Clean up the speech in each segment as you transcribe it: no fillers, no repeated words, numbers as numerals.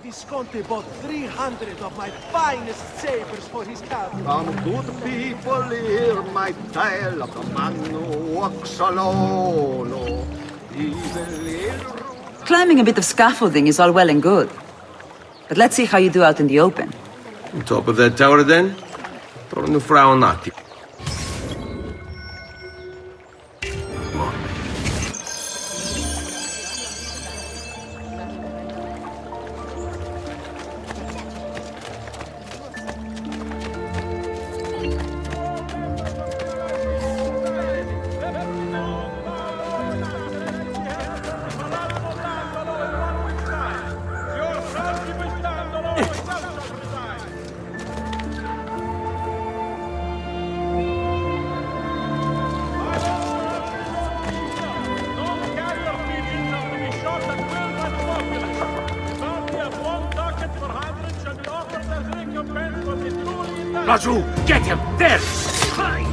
Visconti bought 300 of my finest sabers for his cavalry. Some good people hear my tale of the man who walks alone. Climbing a bit of scaffolding is all well and good. But let's see how you do out in the open. On top of that tower, then? Torno fra un attimo. Laggiù! Get him! There! State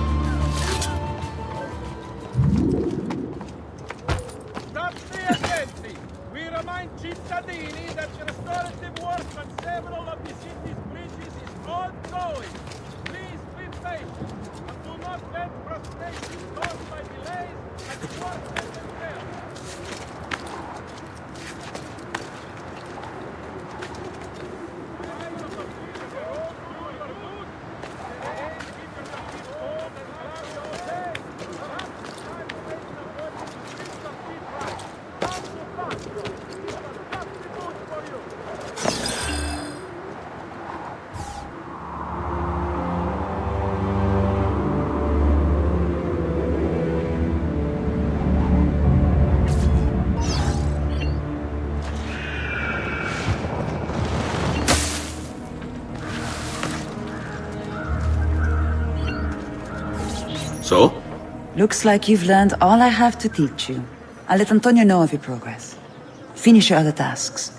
attenti! We remind cittadini that the restorative work on several of the city's bridges is ongoing. Please be patient and do not let frustration caused by delays at the work themselves. So? Looks like you've learned all I have to teach you. I'll let Antonio know of your progress. Finish your other tasks.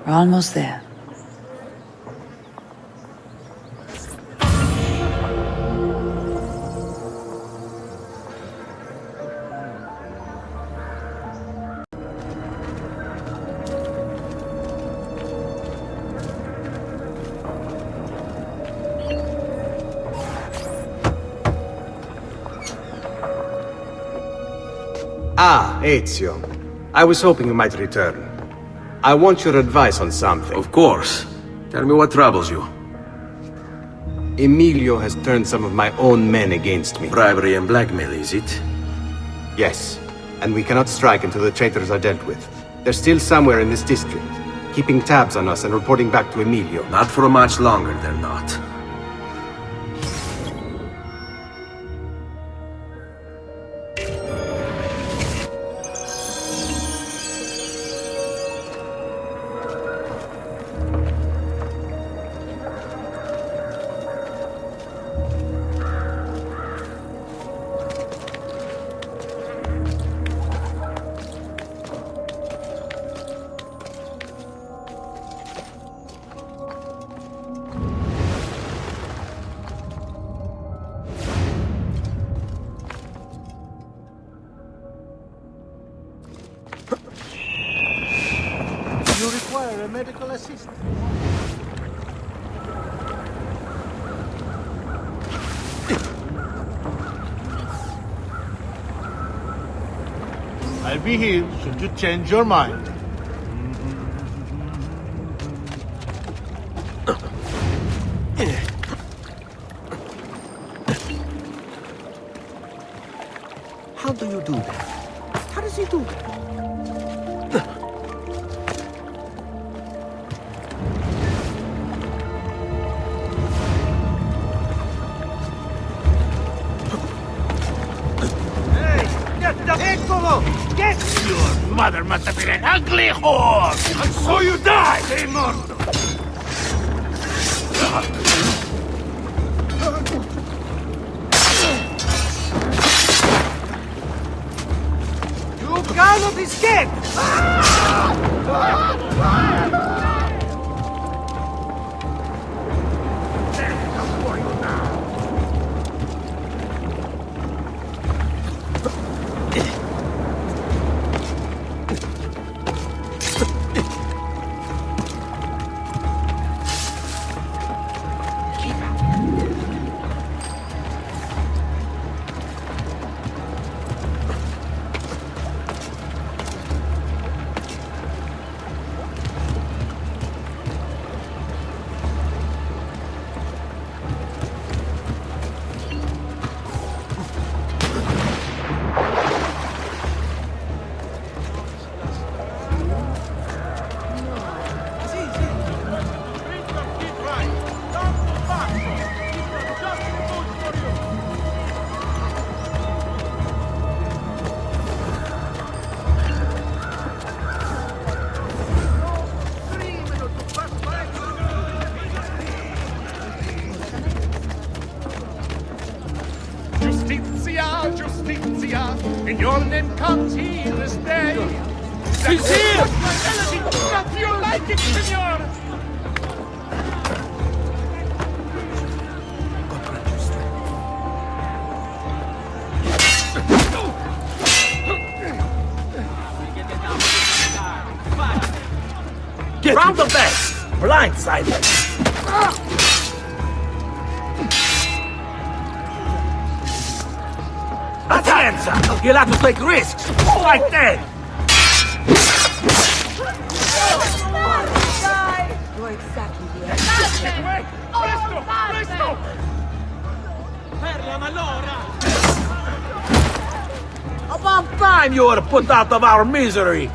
We're almost there. Ah, Ezio. I was hoping you might return. I want your advice on something. Of course. Tell me what troubles you. Emilio has turned some of my own men against me. Bribery and blackmail, is it? Yes, and we cannot strike until the traitors are dealt with. They're still somewhere in this district, keeping tabs on us and reporting back to Emilio. Not for much longer, they're not. You require a medical assistant. I'll be here should you change your mind. How do you do that? How does he do that? Get your mother must have been an ugly whore! And so you die! Hey, morto! You cannot escape! Justitia, Justitia, in your name comes he this day. He's here! My melody, not to your liking, senor! Get from the back! Blindsided! Attenza! You'll have to take risks! Like that! You're exactly the Wait! Presto! Presto! About time you were put out of our misery!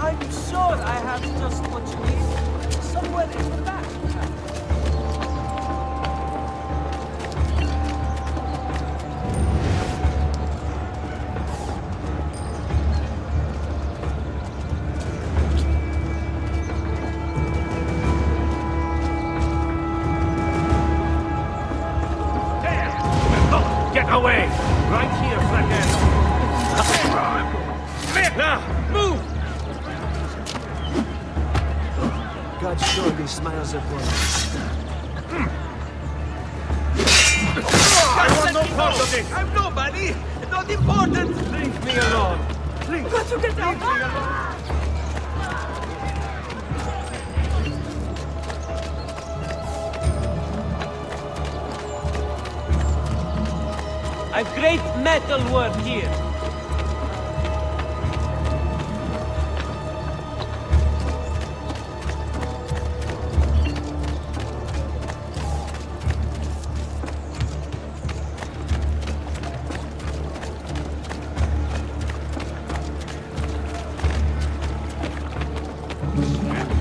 I'm sure I have just what you need. Somewhere in the back. Get away! Right here, flathead! Now, move! God surely smiles upon us. I want no part of this! I'm nobody! Not important! Leave me alone! Please! Got to get out! A great metal work here.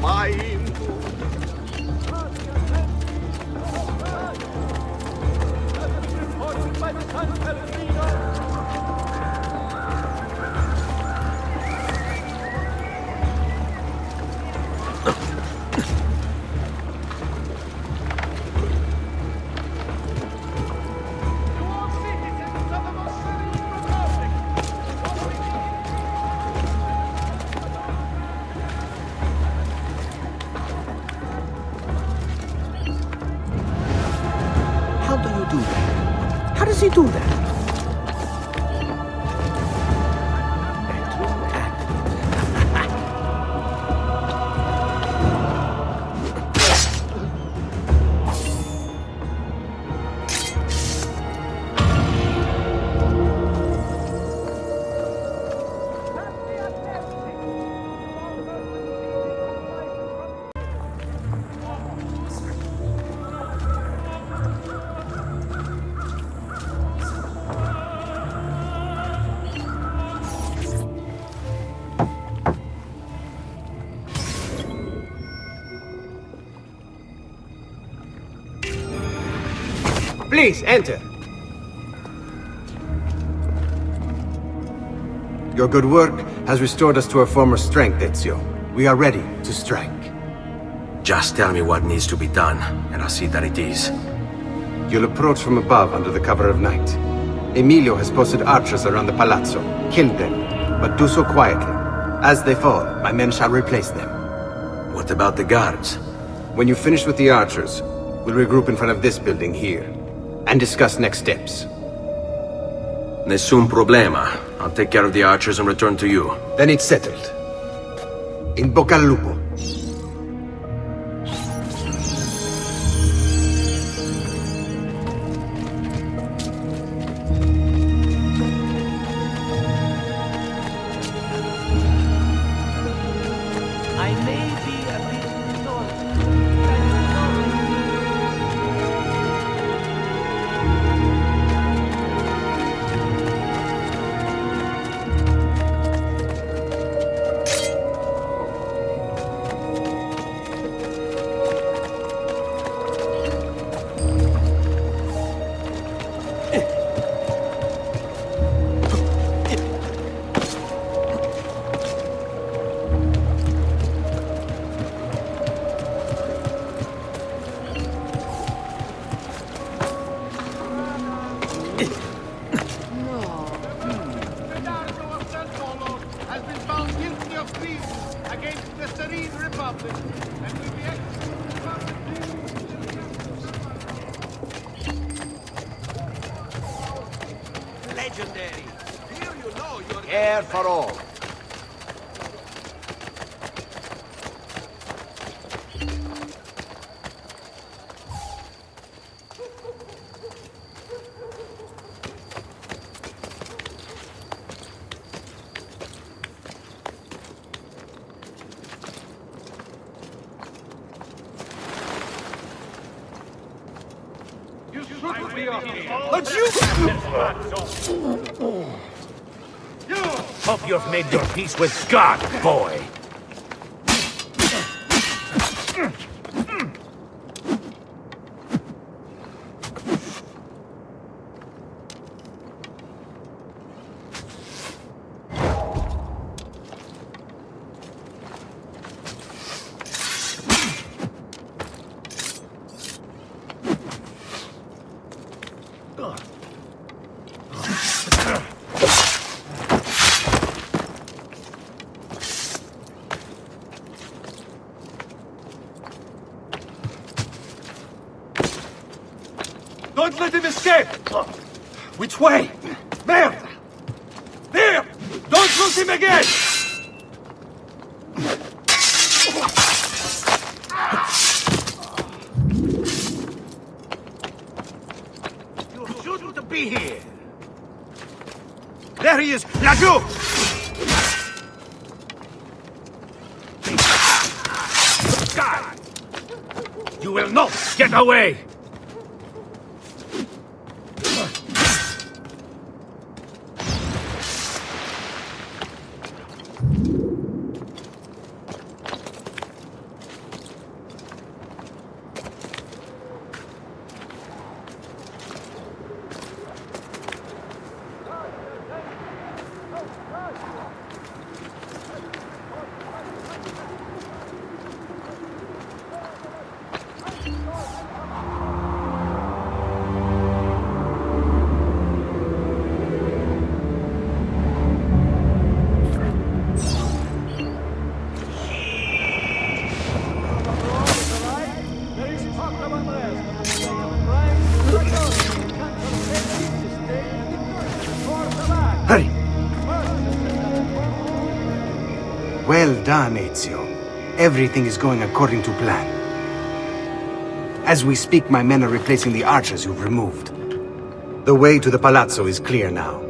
Mine. How do you do that? How does he do that? Please, enter. Your good work has restored us to our former strength, Ezio. We are ready to strike. Just tell me what needs to be done, and I'll see that it is. You'll approach from above under the cover of night. Emilio has posted archers around the palazzo. Kill them, but do so quietly. As they fall, my men shall replace them. What about the guards? When you finish with the archers, we'll regroup in front of this building here and discuss next steps. Nessun problema. I'll take care of the archers and return to you. Then it's settled. In bocca al lupo. I may be Republic, and will be Legendary. Here you know you're... Care for all. But you hope you've made your peace with God, boy. Don't let him escape! Which way? There! There! Don't lose him again! You shouldn't be here. There he is, Lagu! God! You will not get away! Hurry! Well done, Ezio. Everything is going according to plan. As we speak, my men are replacing the archers you've removed. The way to the palazzo is clear now.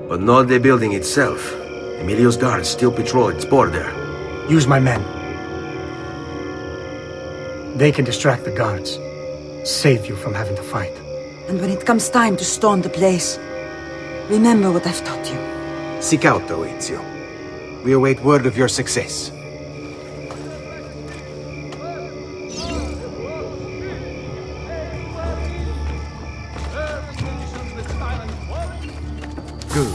But not the building itself. Emilio's guards still patrol its border. Use my men. They can distract the guards. Save you from having to fight. And when it comes time to storm the place, remember what I've taught you. Seek out, though, Ezio. We await word of your success. Good.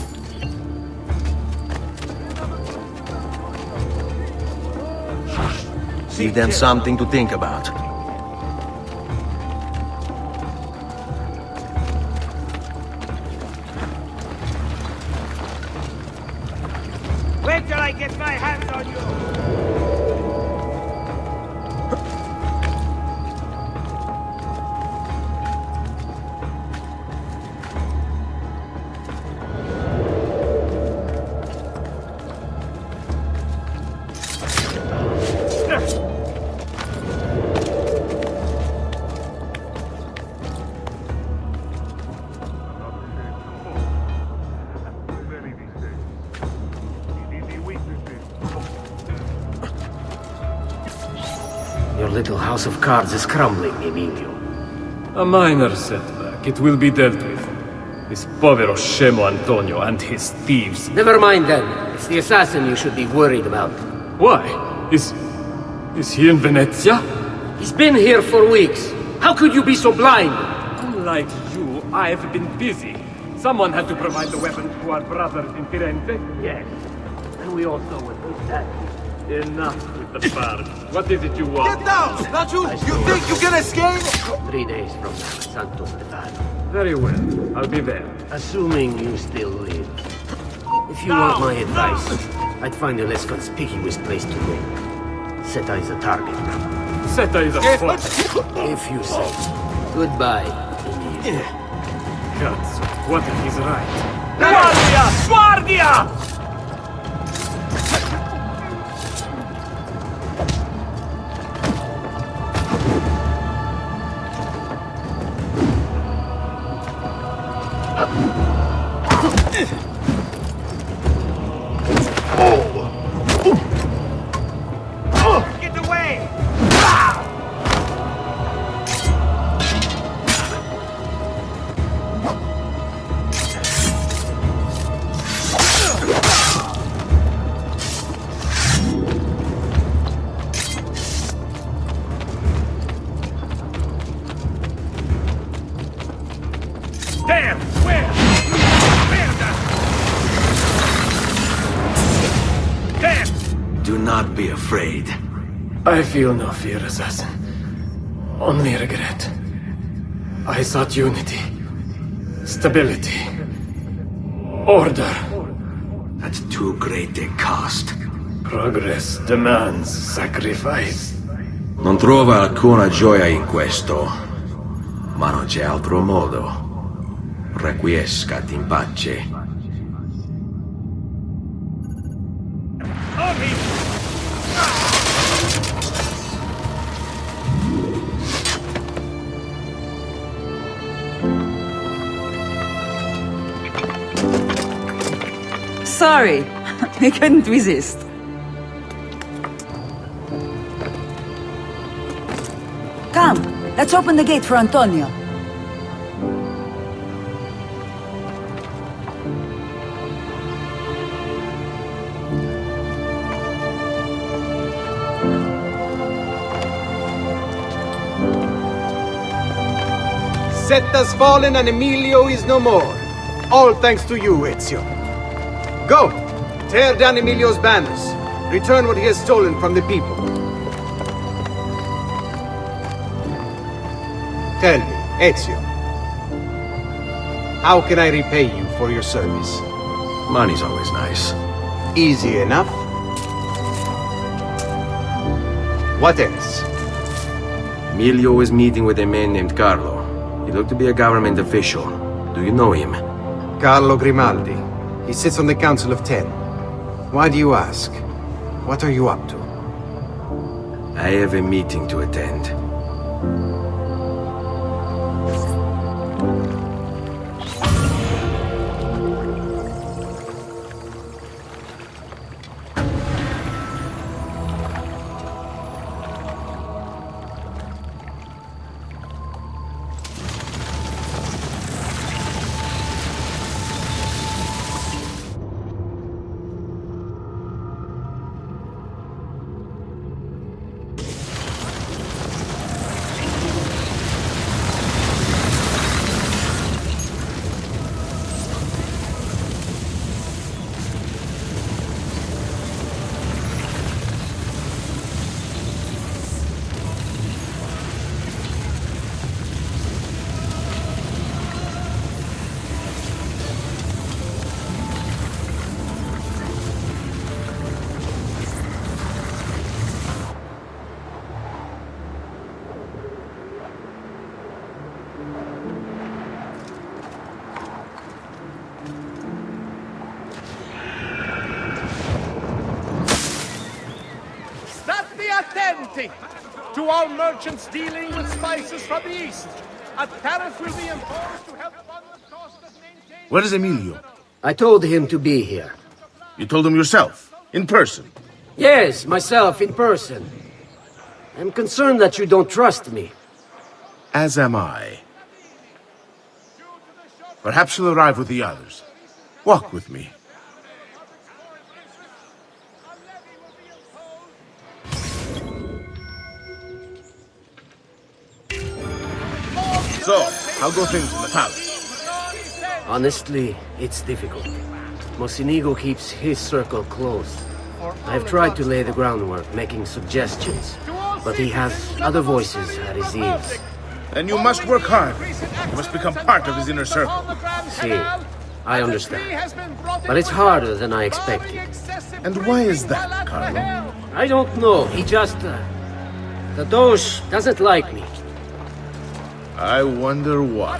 Give them something to think about. Wait till I get my hands on you! Your little house of cards is crumbling, Emilio. A minor setback. It will be dealt with. This povero scemo Antonio and his thieves. Never mind then. It's the assassin you should be worried about. Why? Is he in Venezia? He's been here for weeks. How could you be so blind? Unlike you, I've been busy. Someone had to provide the weapons to our brothers in Firenze. Yes. And we also would put that. Enough with the farce. What is it you want? Get down! Not you! You think you can escape? 3 days from now, Santo Stefano. Very well. I'll be there. Assuming you still live. If you want my advice, I'd find a less conspicuous place to go. Seta is a target now. Seta is a foot. If you say. Goodbye, Emilio. Cazzo, what if he's right? Guardia! Guardia! Get away! Damn! Where? Damn! Do not be afraid. I feel no fear, assassin. Only regret. I sought unity, stability, order. At too great a cost. Progress demands sacrifice. Non trova alcuna gioia in questo, ma non c'è altro modo. Requiescat in pace. Sorry, we couldn't resist. Come, let's open the gate for Antonio. Seta's fallen and Emilio is no more. All thanks to you, Ezio. Go! Tear down Emilio's banners. Return what he has stolen from the people. Tell me, Ezio. How can I repay you for your service? Money's always nice. Easy enough. What else? Emilio is meeting with a man named Carlo. He looked to be a government official. Do you know him? Carlo Grimaldi. He sits on the Council of 10. Why do you ask? What are you up to? I have a meeting to attend. Attenti to all merchants dealing with spices from the east. A tariff will be imposed to help fund the cost of maintaining... Where is Emilio? I told him to be here. You told him yourself, in person? Yes, myself, in person. I'm concerned that you don't trust me. As am I. Perhaps you'll arrive with the others. Walk with me. So, how go things in the palace? Honestly, it's difficult. Mocenigo keeps his circle closed. I've tried to lay the groundwork, making suggestions, but he has other voices at his ears. Then you must work hard. You must become part of his inner circle. See, I understand. But it's harder than I expected. And why is that, Carlo? I don't know. He just... the Doge doesn't like me. I wonder why.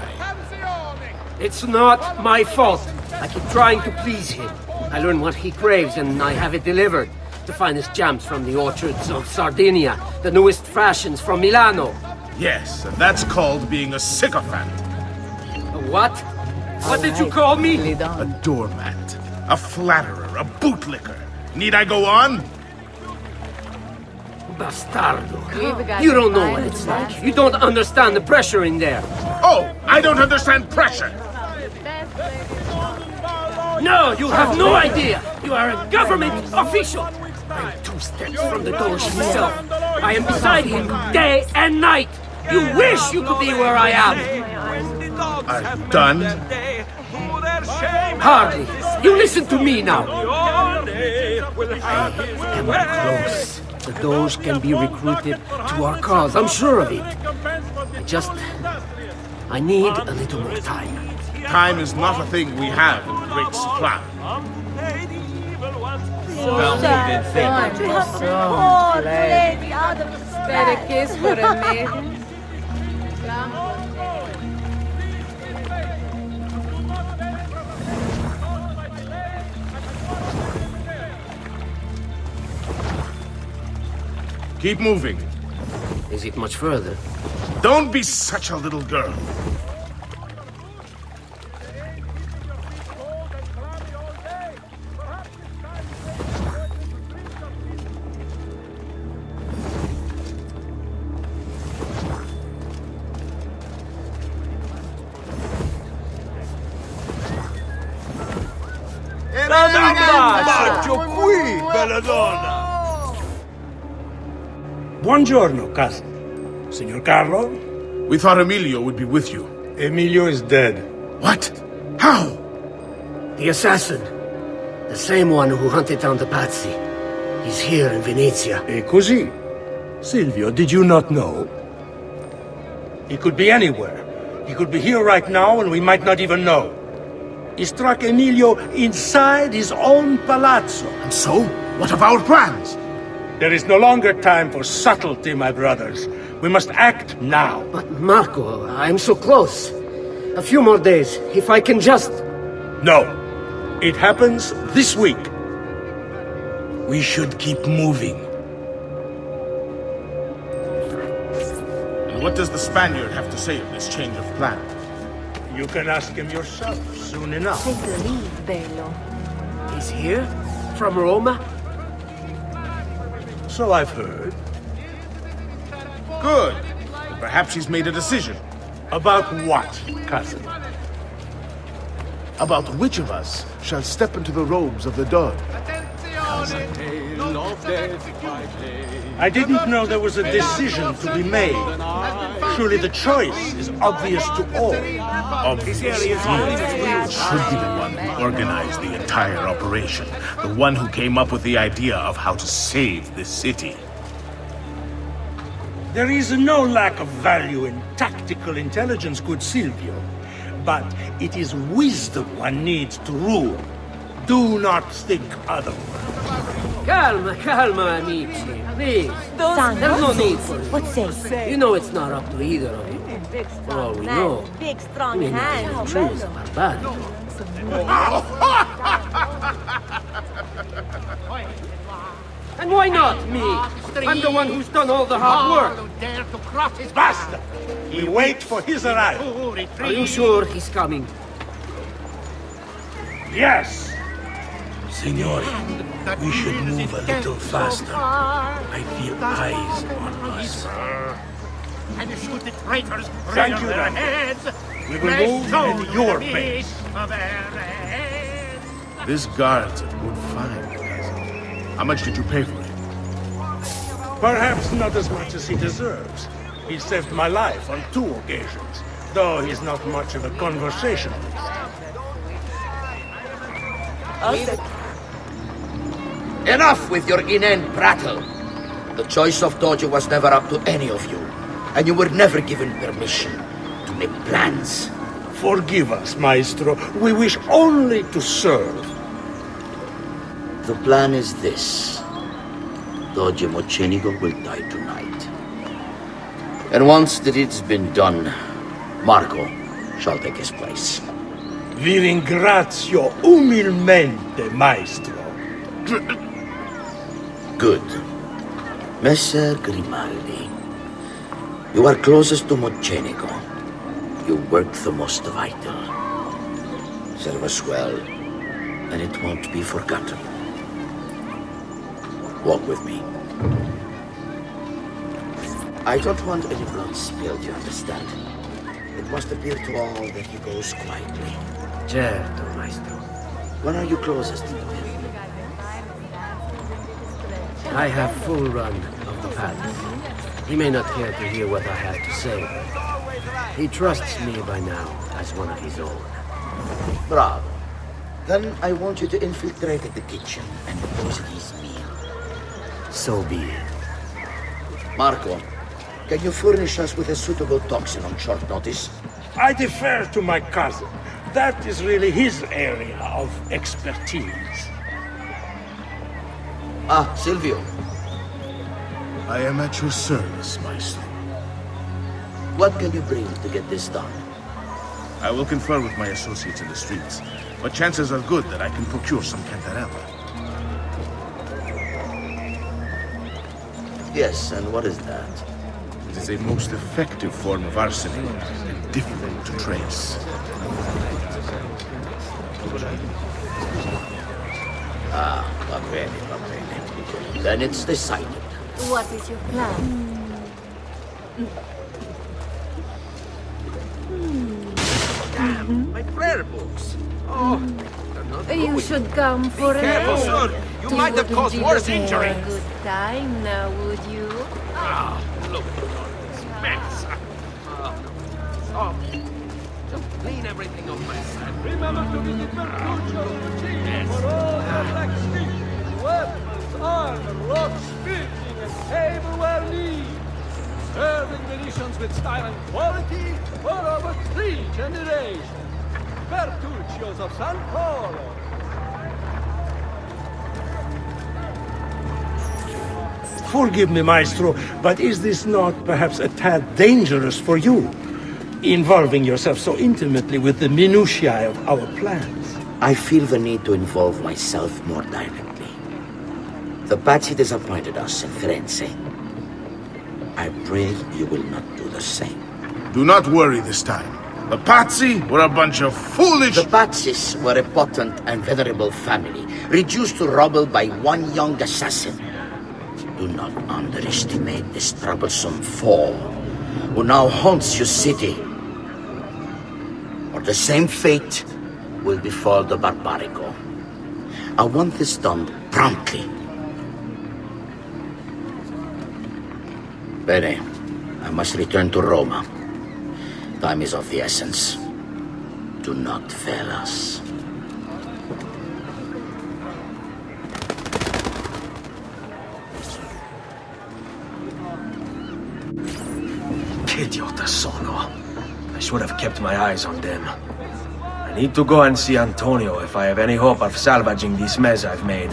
It's not my fault. I keep trying to please him. I learn what he craves and I have it delivered. The finest jams from the orchards of Sardinia. The newest fashions from Milano. Yes, and that's called being a sycophant. A what? What did you call me? A doormat. A flatterer. A bootlicker. Need I go on? Bastardo. You don't know what it's like. You don't understand the pressure in there. Oh, I don't understand pressure. No, you have no idea. You are a government official. I am 2 steps from the Doge himself. I am beside him day and night. You wish you could be where I am. Are you done? Hardly. You listen to me now. I am close. The Doge can be recruited to our cause. I'm sure of it. I need a little more time. Time is not a thing we have in great supply. Keep moving. Is it much further? Don't be such a little girl. qui, bella donna! Buongiorno, cousin. Signor Carlo? We thought Emilio would be with you. Emilio is dead. What? How? The assassin. The same one who hunted down the Pazzi. He's here in Venezia. E così? Silvio, did you not know? He could be anywhere. He could be here right now and we might not even know. He struck Emilio inside his own palazzo. And so? What of our plans? There is no longer time for subtlety, my brothers. We must act now. But Marco, I'm so close. A few more days, if I can just... No. It happens this week. We should keep moving. And what does the Spaniard have to say of this change of plan? You can ask him yourself soon enough. Take the lead, bello. He's here? From Roma? So I've heard. Good. But perhaps he's made a decision. About what, cousin? About which of us shall step into the robes of the Doge. I didn't know there was a decision to be made. Surely the choice is obvious to all. Obviously, it should be the one who organized the entire operation. The one who came up with the idea of how to save this city. There is no lack of value in tactical intelligence, good Silvio. But it is wisdom one needs to rule. Do not think otherwise. Calma, calma, amici. Please. There's no need for it. What say? You know it's not up to either of you. Big For all strong we man, know, big strong we may hand. not choose barbarian. And why not me? I'm the one who's done all the hard work. Basta! We wait for his arrival. Are you sure he's coming? Yes! Signori, we should move a little faster. I feel eyes on us. And shoot the traitors Thank you, their Dante. heads. We will move at your pace. This guard's a good find, cousin. How much did you pay for it? Perhaps not as much as he deserves. He saved my life on 2 occasions, though he's not much of a conversationalist. Enough with your inane prattle. The choice of Doge was never up to any of you, and you were never given permission to make plans. Forgive us, Maestro. We wish only to serve. The plan is this. Doge Mocenigo will die tonight. And once the deed's been done, Marco shall take his place. Vi ringrazio umilmente, maestro. Good. Messer Grimaldi, you are closest to Mocenigo. You work the most vital. Serve us well, and it won't be forgotten. Walk with me. I don't want any blood spilled, you understand? It must appear to all that he goes quietly. Certo, maestro. When are you closest to him? I have full run of the palace. He may not care to hear what I have to say, but he trusts me by now as one of his own. Bravo. Then I want you to infiltrate the kitchen and poison his meal. So be it. Marco, can you furnish us with a suitable toxin on short notice? I defer to my cousin. That is really his area of expertise. Ah, Silvio. I am at your service, Maestro. What can you bring to get this done? I will confer with my associates in the streets, but chances are good that I can procure some cantarella. Yes, and what is that? It is a most effective form of arsenic and difficult to trace. Ah, va bene, va bene. Then it's decided. What is your plan? Damn, my prayer books. Oh, they're not You going. should come for a Careful, ride. sir. You might have caused worse injuries. Good time now, would you? Ah, look at all this mess. Oh, just clean everything off my side. Remember to visit Bertuccio for all your blacksmithing, weapons, armor, rock splitting, and tableware needs. Serving Venetians with style and quality for over 3 generations. Bertuccio's of San Polo. Forgive me, maestro, but is this not perhaps a tad dangerous for you? Involving yourself so intimately with the minutiae of our plans. I feel the need to involve myself more directly. The Pazzi disappointed us in Firenze. I pray you will not do the same. Do not worry this time. The Pazzi were a bunch of foolish... The Pazzis were a potent and venerable family, reduced to rubble by one young assassin. Do not underestimate this troublesome foe, who now haunts your city. Or the same fate will befall the Barbarico. I want this done promptly. Bene, I must return to Roma. Time is of the essence. Do not fail us. Idiota sono. I should have kept my eyes on them. I need to go and see Antonio if I have any hope of salvaging this mess I've made.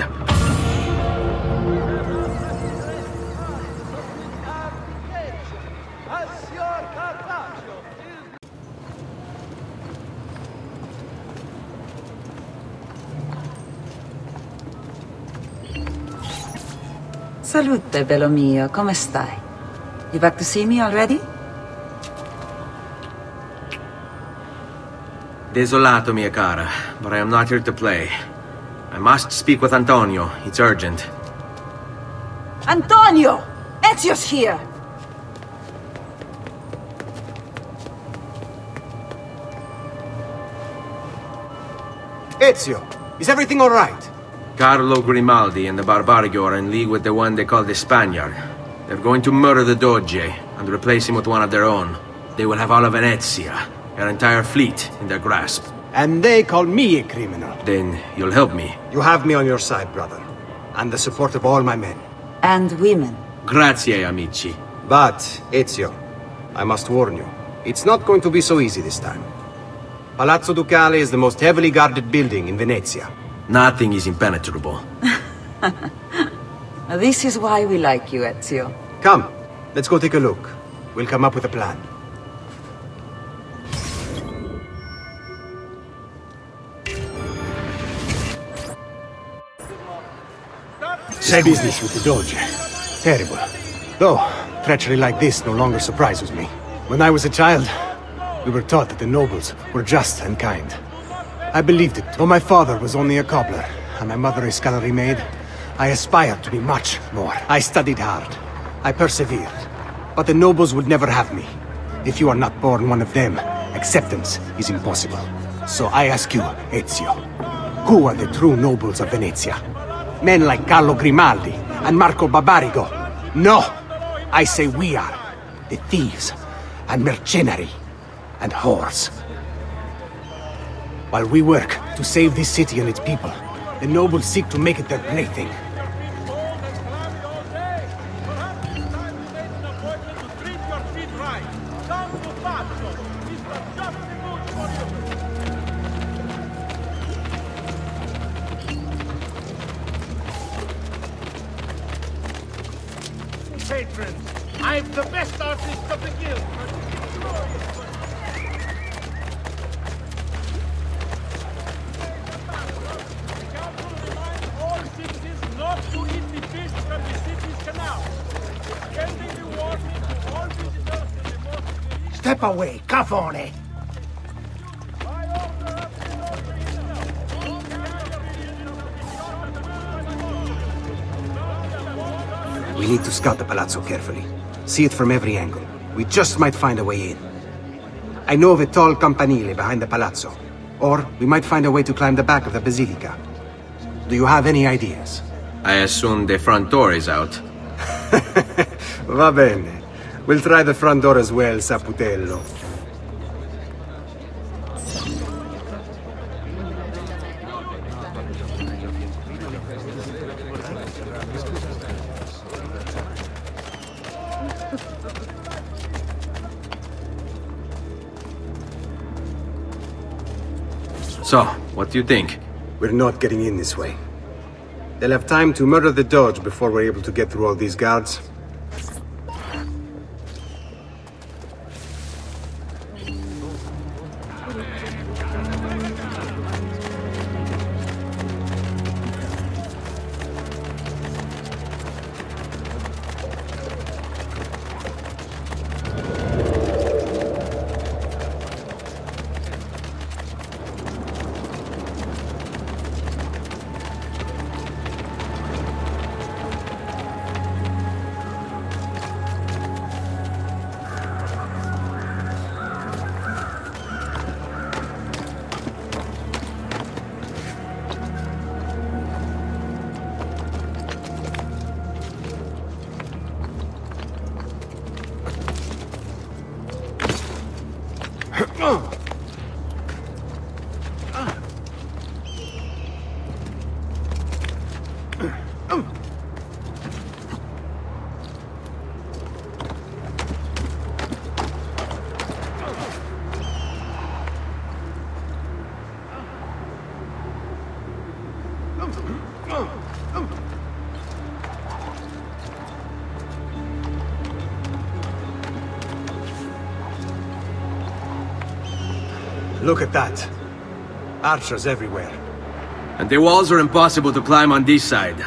Salute, bello mio. Come stai? You back to see me already? Desolato, mia cara, but I am not here to play. I must speak with Antonio. It's urgent. Antonio! Ezio's here! Ezio, is everything all right? Carlo Grimaldi and the Barbarigo are in league with the one they call the Spaniard. They're going to murder the Doge and replace him with one of their own. They will have all of Venezia, their entire fleet, in their grasp. And they call me a criminal. Then you'll help me. You have me on your side, brother. And the support of all my men. And women. Grazie, amici. But, Ezio, I must warn you, it's not going to be so easy this time. Palazzo Ducale is the most heavily guarded building in Venezia. Nothing is impenetrable. Now, this is why we like you, Ezio. Come, let's go take a look. We'll come up with a plan. This business with the Doge. Terrible. Though, treachery like this no longer surprises me. When I was a child, we were taught that the nobles were just and kind. I believed it, though my father was only a cobbler, and my mother a scullery maid. I aspired to be much more. I studied hard. I persevered. But the nobles would never have me. If you are not born one of them, acceptance is impossible. So I ask you, Ezio, who are the true nobles of Venezia? Men like Carlo Grimaldi and Marco Barbarigo? No! I say we are. The thieves and mercenary and whores. While we work to save this city and its people, the nobles seek to make it their plaything. Patrons, I'm the best artist of the guild. All citizens not to eat the fish from the city's canal. Sending the warning to all visitors to the most... Step away, cafone! We need to scout the palazzo carefully. See it from every angle. We just might find a way in. I know of a tall campanile behind the palazzo. Or we might find a way to climb the back of the basilica. Do you have any ideas? I assume the front door is out. Va bene. We'll try the front door as well, Saputello. So, what do you think? We're not getting in this way. They'll have time to murder the Doge before we're able to get through all these guards. Look at that. Archers everywhere. And the walls are impossible to climb on this side.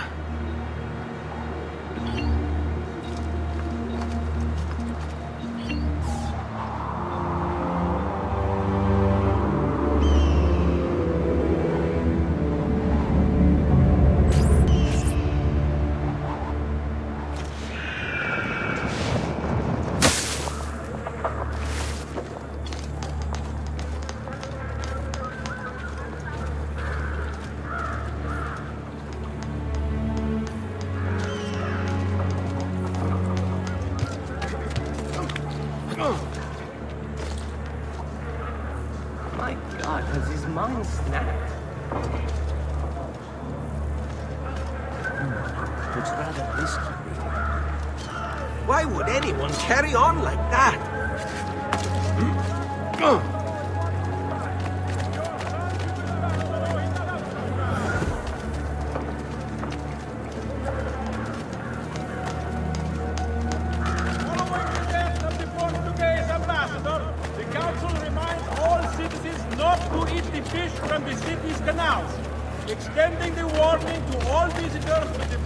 My God, has his mind snapped? Looks rather risky. Why would anyone carry on like that? to eat the fish from the city's canals, extending the warning to all visitors with the...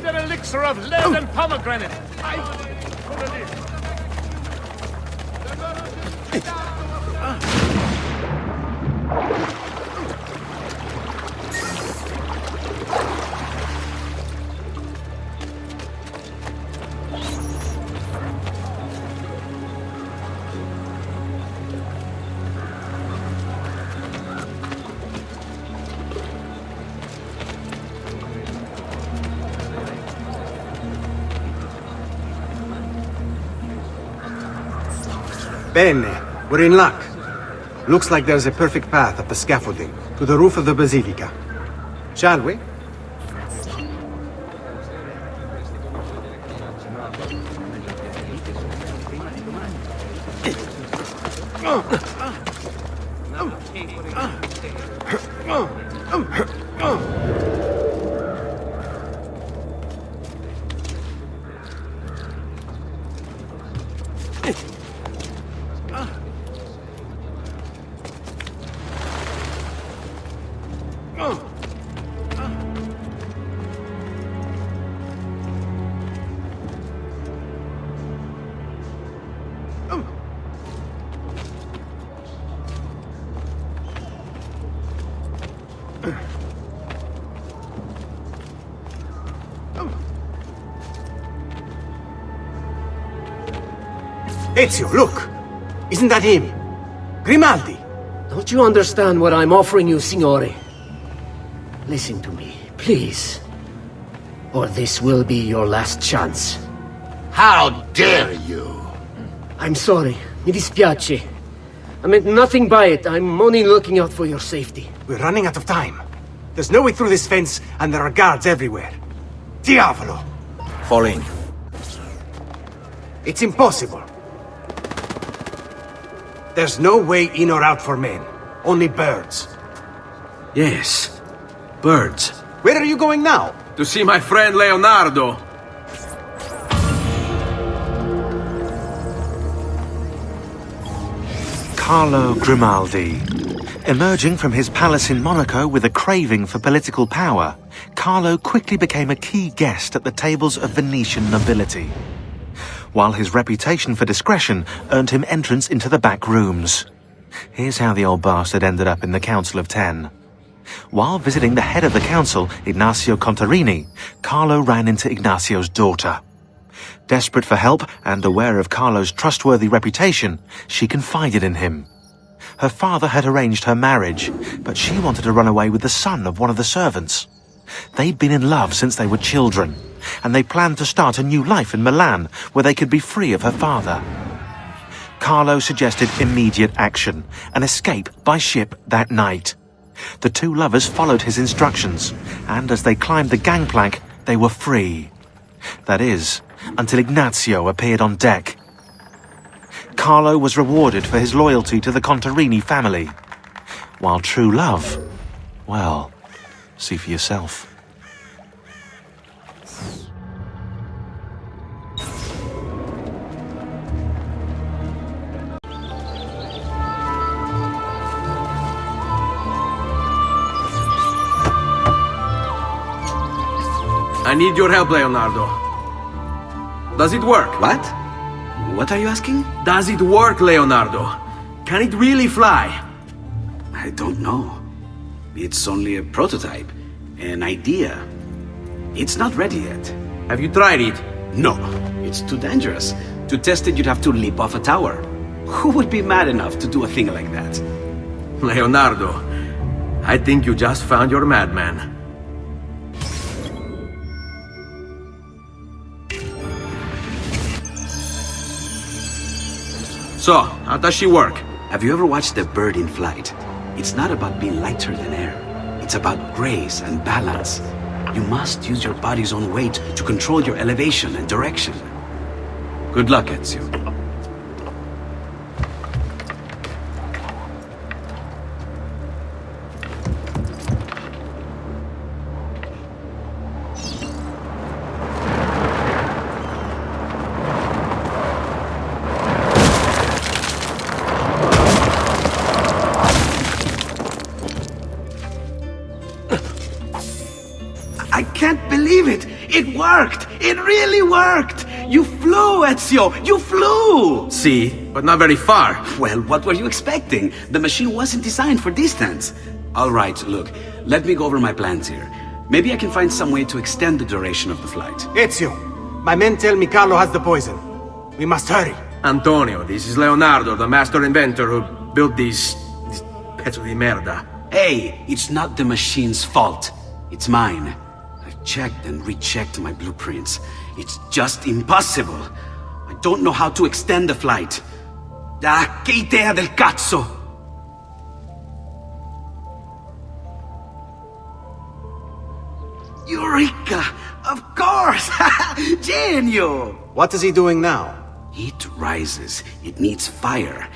An elixir of lead and pomegranate. Bene, we're in luck. Looks like there's a perfect path up the scaffolding to the roof of the Basilica. Shall we? Ezio, look! Isn't that him? Grimaldi! Don't you understand what I'm offering you, Signore? Listen to me, please. Or this will be your last chance. How dare you! I'm sorry. Mi dispiace. I meant nothing by it. I'm only looking out for your safety. We're running out of time. There's no way through this fence, and there are guards everywhere. Diavolo! Fall in. It's impossible. There's no way in or out for men. Only birds. Yes, birds. Where are you going now? To see my friend Leonardo. Carlo Grimaldi. Emerging from his palace in Monaco with a craving for political power, Carlo quickly became a key guest at the tables of Venetian nobility, while his reputation for discretion earned him entrance into the back rooms. Here's how the old bastard ended up in the Council of Ten. While visiting the head of the council, Ignazio Contarini, Carlo ran into Ignazio's daughter. Desperate for help and aware of Carlo's trustworthy reputation, she confided in him. Her father had arranged her marriage, but she wanted to run away with the son of one of the servants. They'd been in love since they were children, and they planned to start a new life in Milan, where they could be free of her father. Carlo suggested immediate action, an escape by ship that night. The two lovers followed his instructions, and as they climbed the gangplank, they were free. That is, until Ignazio appeared on deck. Carlo was rewarded for his loyalty to the Contarini family, while true love, well, see for yourself. I need your help, Leonardo. Does it work? What? What are you asking? Does it work, Leonardo? Can it really fly? I don't know. It's only a prototype, an idea. It's not ready yet. Have you tried it? No, it's too dangerous. To test it, you'd have to leap off a tower. Who would be mad enough to do a thing like that? Leonardo, I think you just found your madman. So, how does she work? Have you ever watched a bird in flight? It's not about being lighter than air. It's about grace and balance. You must use your body's own weight to control your elevation and direction. Good luck, Ezio. believe it! It worked! It really worked! You flew, Ezio! You flew! See, but not very far. Well, what were you expecting? The machine wasn't designed for distance. All right, look, let me go over my plans here. Maybe I can find some way to extend the duration of the flight. Ezio, my men tell me Carlo has the poison. We must hurry. Antonio, this is Leonardo, the master inventor who built these pezzo di merda. Hey, it's not the machine's fault. It's mine. I've checked and rechecked my blueprints. It's just impossible. I don't know how to extend the flight. Ah, che idea del cazzo! Eureka! Of course! Genio! What is he doing now? It rises. It needs fire.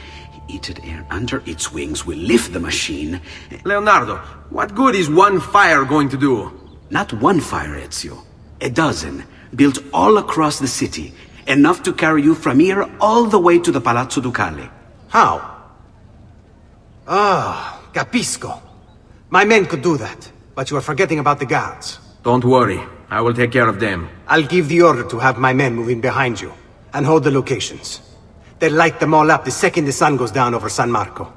Heated air under its wings will lift the machine. Leonardo, what good is one fire going to do? Not one fire, Ezio. A dozen, built all across the city. Enough to carry you from here all the way to the Palazzo Ducale. How? Ah, capisco. My men could do that, but you are forgetting about the guards. Don't worry, I will take care of them. I'll give the order to have my men move in behind you, and hold the locations. They'll light them all up the second the sun goes down over San Marco.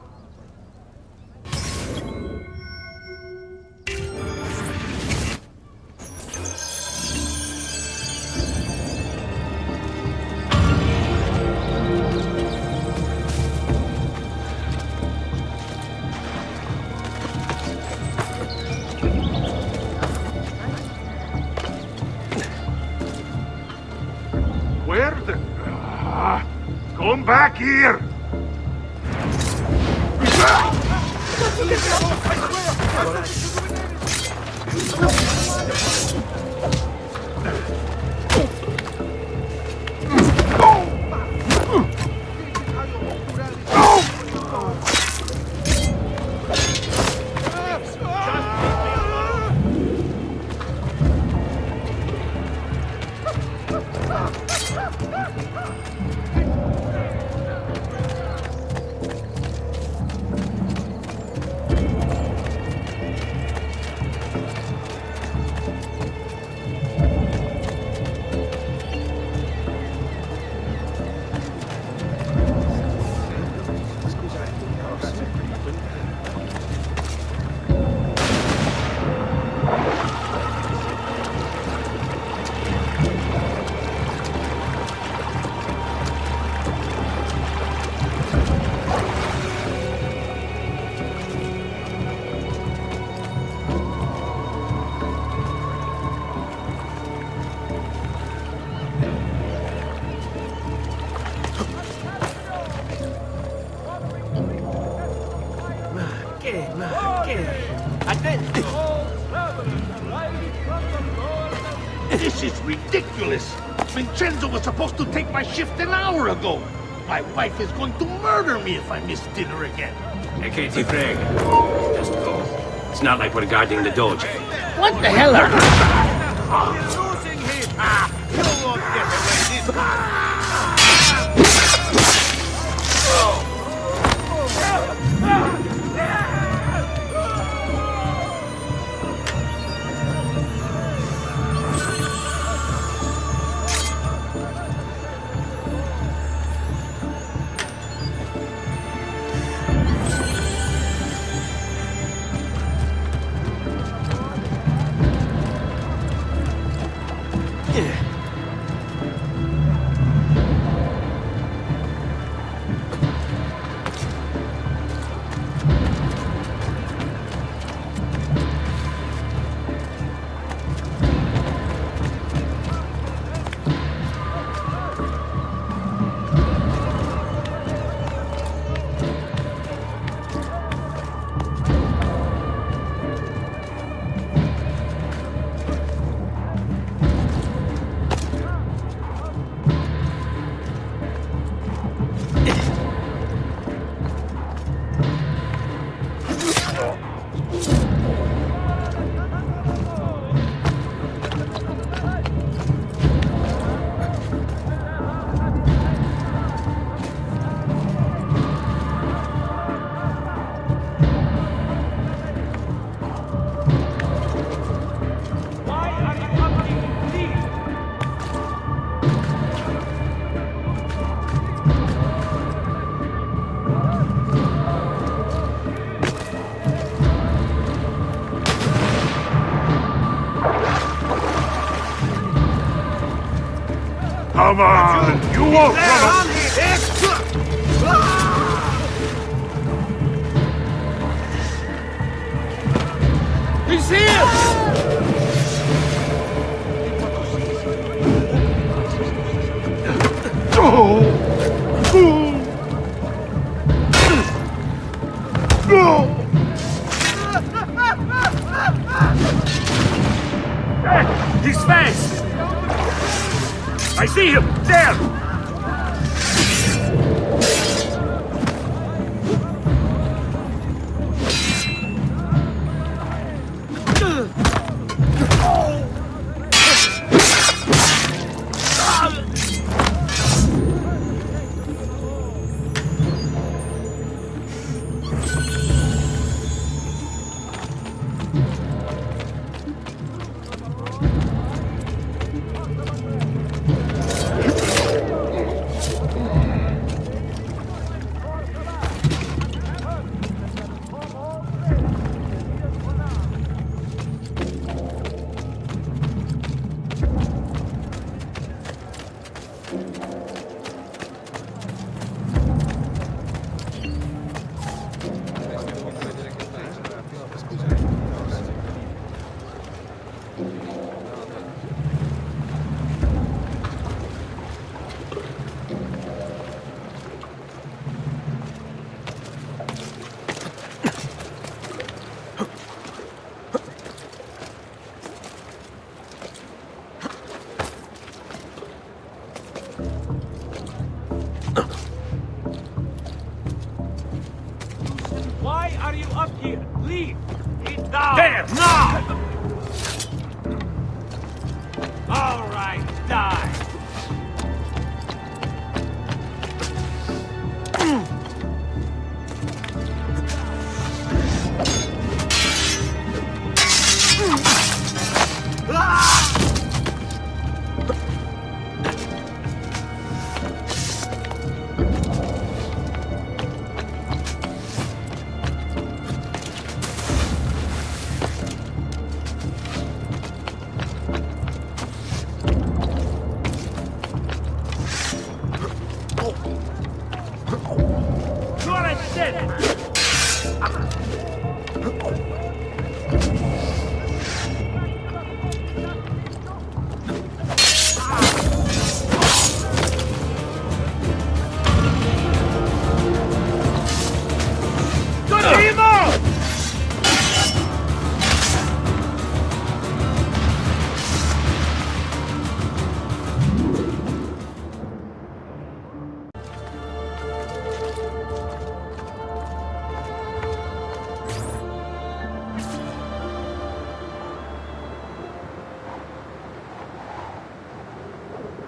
Where the... Come back here! This is ridiculous! Vincenzo was supposed to take my shift an hour ago! My wife is going to murder me if I miss dinner again! Hey, Katie Craig. Just go. It's not like we're guarding the Doge. What the hell are you? You're losing him! You won't get away this time! Come on! You won't run up! He's here! He's fast! I see him! There! Why are you up here? Leave! Get down! There! Now! All right, die!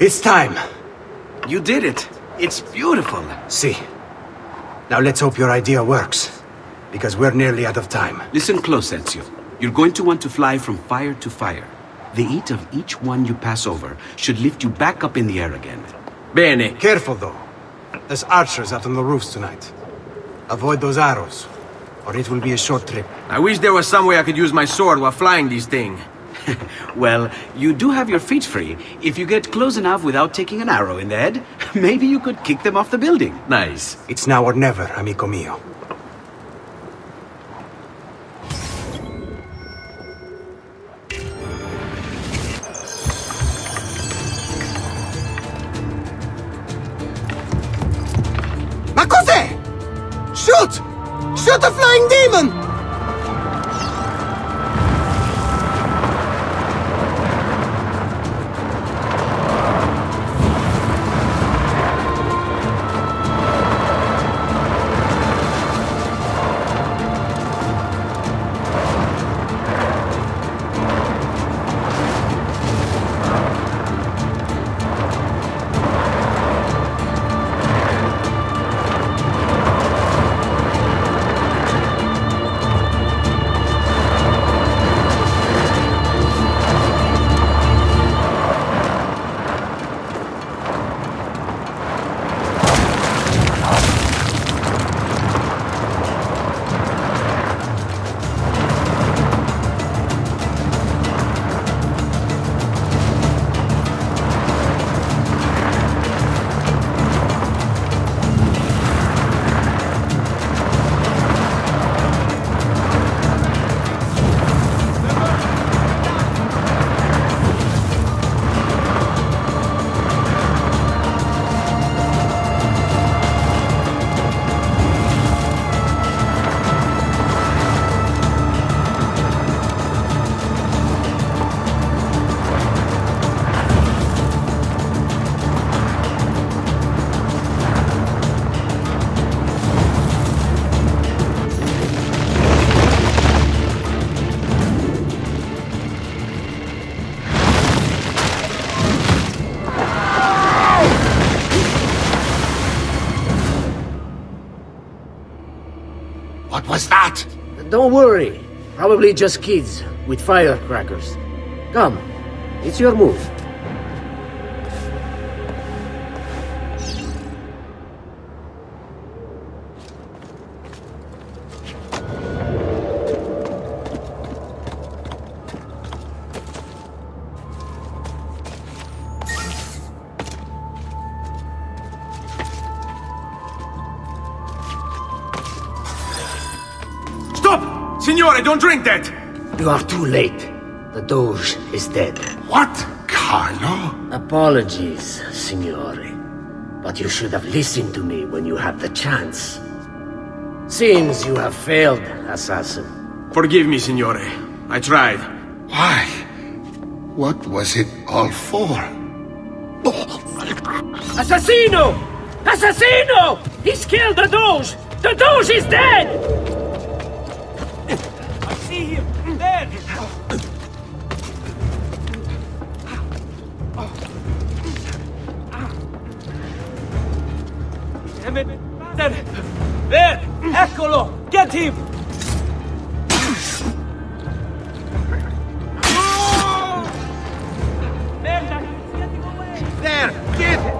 It's time. You did it. It's beautiful. See. Now let's hope your idea works. Because we're nearly out of time. Listen close, Ezio. You're going to want to fly from fire to fire. The heat of each one you pass over should lift you back up in the air again. Bene. Careful, though. There's archers out on the roofs tonight. Avoid those arrows, or it will be a short trip. I wish there was some way I could use my sword while flying this thing. Well, you do have your feet free. If you get close enough without taking an arrow in the head, maybe you could kick them off the building. Nice. It's now or never, amico mio. Ma cos'è? Shoot! Shoot a flying demon! Don't worry. Probably just kids with firecrackers. Come, it's your move. Stop! Signore, don't drink that! You are too late. The Doge is dead. What? Carlo? Apologies, Signore. But you should have listened to me when you had the chance. Seems you have failed, assassin. Forgive me, Signore. I tried. Why? What was it all for? Assassino! Assassino! He's killed the Doge! The Doge is dead! I see him! Dead! Damn it! Dead! There! Eccolo! Get him! Merda! He's getting away! There! Get it!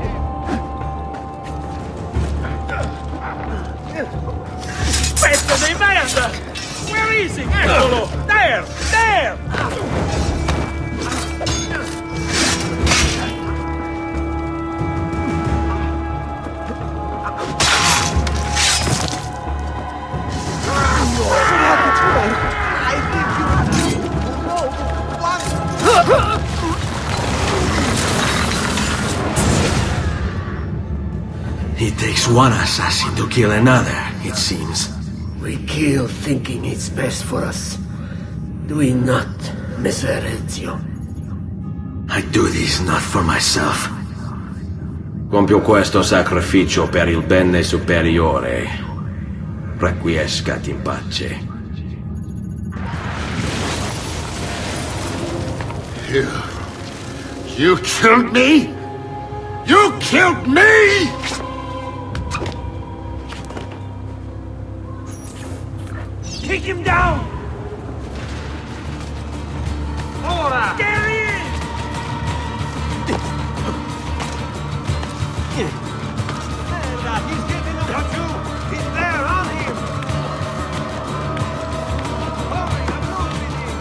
Pezzo di merda! Where is he? Eccolo! There! There! It takes one assassin to kill another, it seems. We kill thinking it's best for us. Do we not, Messer Ezio? I do this not for myself. Compio questo sacrificio per il bene superiore. Requiescat in pace. You killed me? You killed me? Kick him down! Ora! Get in! Merda, he's getting up too! He's there, on him! Hurry, I'm losing him!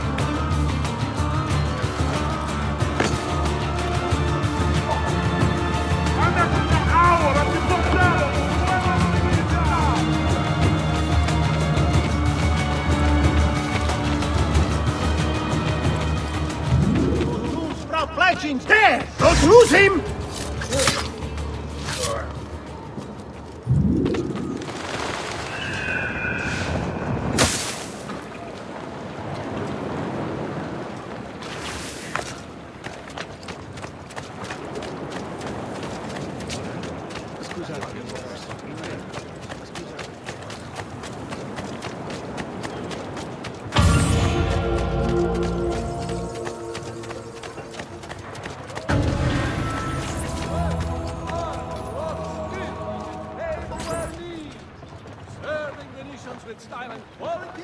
Anda con la aura, ti portavo! Fletching's there! Don't lose him! With style and quality,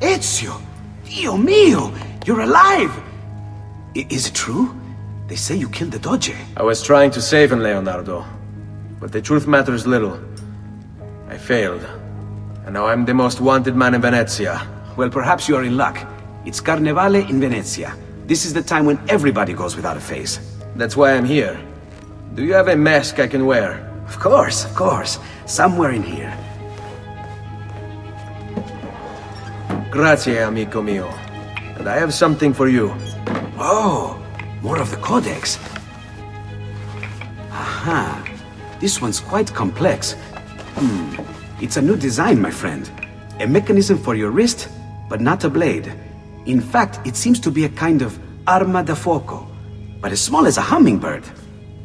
Ezio! Dio mio! You're alive! Is it true? They say you killed the Doge. I was trying to save him, Leonardo. But the truth matters little. I failed. And now I'm the most wanted man in Venezia. Well, perhaps you are in luck. It's Carnevale in Venezia. This is the time when everybody goes without a face. That's why I'm here. Do you have a mask I can wear? Of course, of course. Somewhere in here. Grazie, amico mio. And I have something for you. Oh, more of the Codex. Aha. This one's quite complex. It's a new design, my friend. A mechanism for your wrist, but not a blade. In fact, it seems to be a kind of arma da fuoco, but as small as a hummingbird.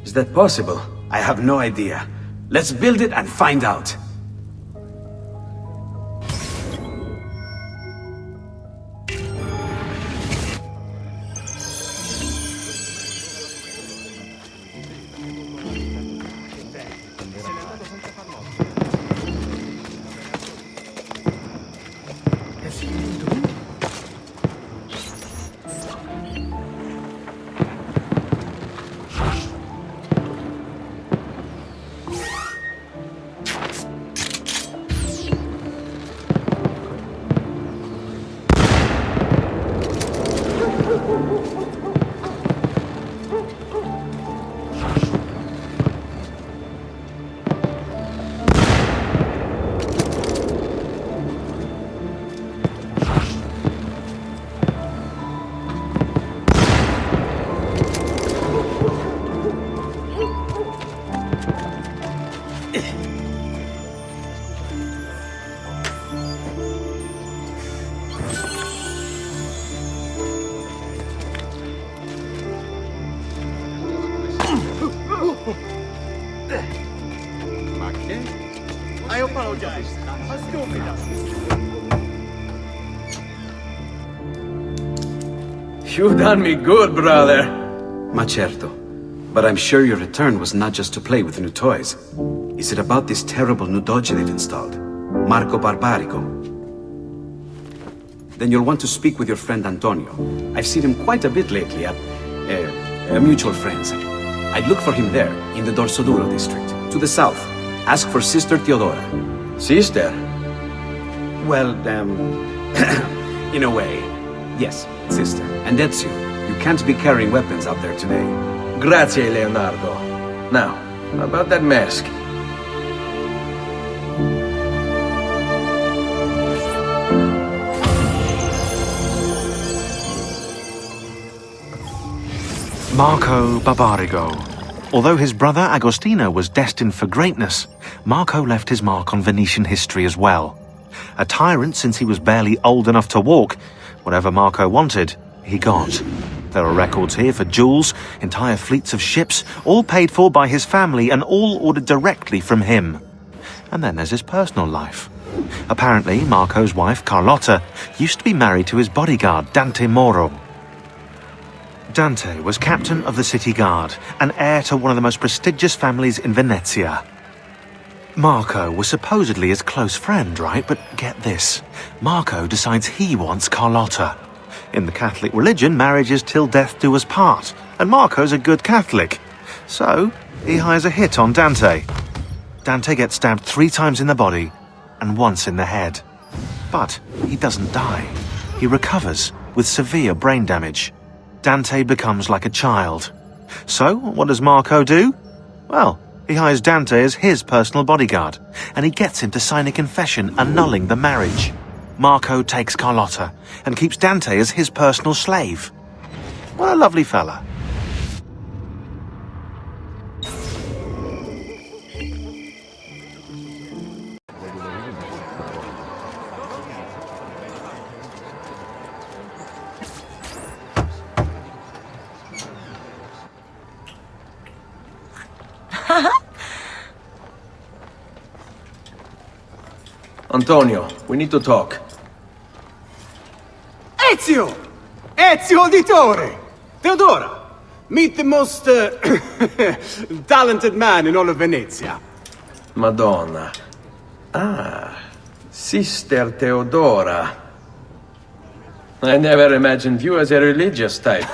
Is that possible? I have no idea. Let's build it and find out. I apologize. You done me good, brother. Ma certo. But I'm sure your return was not just to play with new toys. Is it about this terrible new doge they've installed? Marco Barbarico? Then you'll want to speak with your friend Antonio. I've seen him quite a bit lately at... mutual friends. I'd look for him there, in the Dorsoduro district, to the south. Ask for Sister Teodora. Sister? Well, in a way. Yes, sister. And Ezio, you can't be carrying weapons out there today. Grazie, Leonardo. Now, about that mask. Marco Barbarigo. Although his brother Agostino was destined for greatness, Marco left his mark on Venetian history as well. A tyrant since he was barely old enough to walk, whatever Marco wanted, he got. There are records here for jewels, entire fleets of ships, all paid for by his family and all ordered directly from him. And then there's his personal life. Apparently, Marco's wife, Carlotta, used to be married to his bodyguard, Dante Moro. Dante was captain of the city guard and heir to one of the most prestigious families in Venezia. Marco was supposedly his close friend, right? But get this, Marco decides he wants Carlotta. In the Catholic religion, marriage is till death do us part, and Marco's a good Catholic. So, he hires a hit on Dante. Dante gets stabbed 3 times in the body and once in the head. But he doesn't die. He recovers with severe brain damage. Dante becomes like a child. So, what does Marco do? Well, he hires Dante as his personal bodyguard, and he gets him to sign a confession annulling the marriage. Marco takes Carlotta and keeps Dante as his personal slave. What a lovely fella. Antonio, we need to talk. Ezio! Ezio Auditore! Teodora! Meet the most talented man in all of Venezia. Madonna. Ah, Sister Teodora. I never imagined you as a religious type.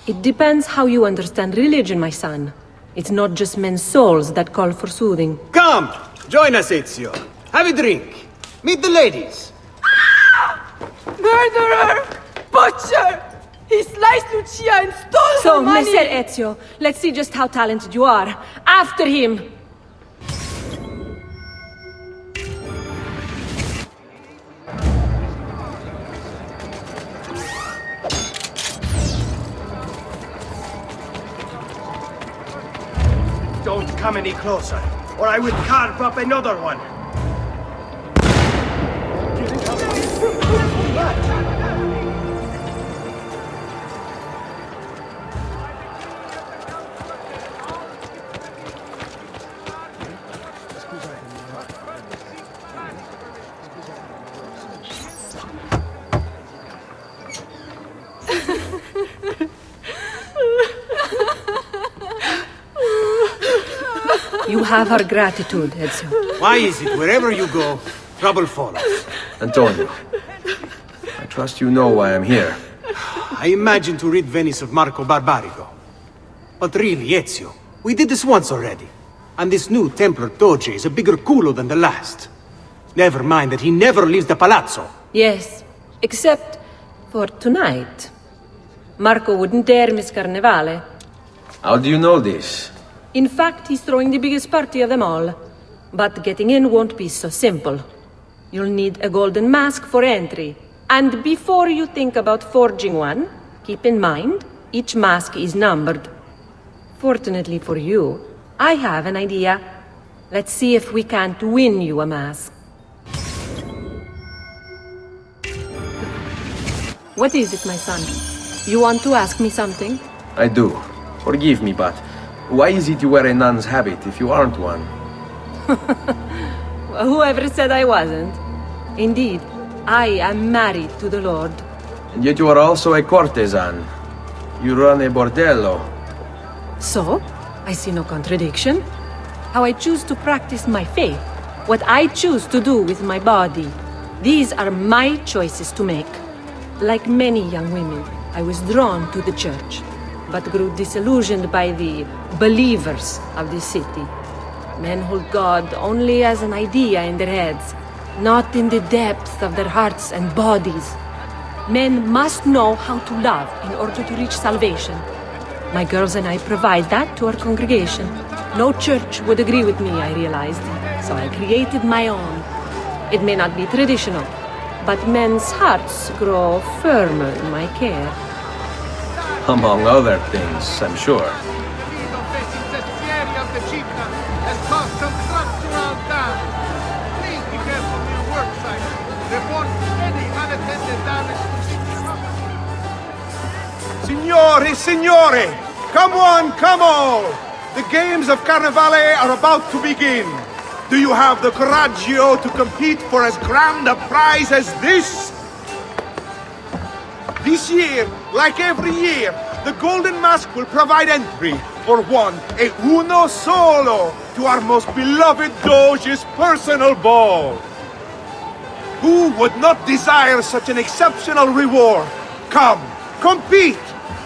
It depends how you understand religion, my son. It's not just men's souls that call for soothing. Come! Join us, Ezio. Have a drink. Meet the ladies. Murderer! Butcher! He sliced Lucia and stole So, her money! Messer Ezio, let's see just how talented you are. After him! Don't come any closer, or I will carve up another one. You have our gratitude, Ezio. Why is it wherever you go, trouble follows? Antonio, I trust you know why I'm here. I imagine to rid Venice of Marco Barbarigo. But really, Ezio, we did this once already. And this new Templar Doge is a bigger culo than the last. Never mind that he never leaves the palazzo. Yes, except for tonight. Marco wouldn't dare miss Carnevale. How do you know this? In fact, he's throwing the biggest party of them all. But getting in won't be so simple. You'll need a golden mask for entry. And before you think about forging one, keep in mind, each mask is numbered. Fortunately for you, I have an idea. Let's see if we can't win you a mask. What is it, my son? You want to ask me something? I do. Forgive me, but why is it you wear a nun's habit if you aren't one? Whoever said I wasn't? Indeed, I am married to the Lord. And yet you are also a courtesan. You run a bordello. So, I see no contradiction. How I choose to practice my faith, what I choose to do with my body. These are my choices to make. Like many young women, I was drawn to the church, but grew disillusioned by the believers of this city. Men hold God only as an idea in their heads, not in the depths of their hearts and bodies. Men must know how to love in order to reach salvation. My girls and I provide that to our congregation. No church would agree with me, I realized, so I created my own. It may not be traditional, but men's hearts grow firmer in my care. Among other things, I'm sure. Signori, signori! Come on, come on! The games of Carnevale are about to begin. Do you have the coraggio to compete for as grand a prize as this? This year, like every year, the Golden Mask will provide entry for one, e uno solo, to our most beloved Doge's personal ball. Who would not desire such an exceptional reward? Come, compete!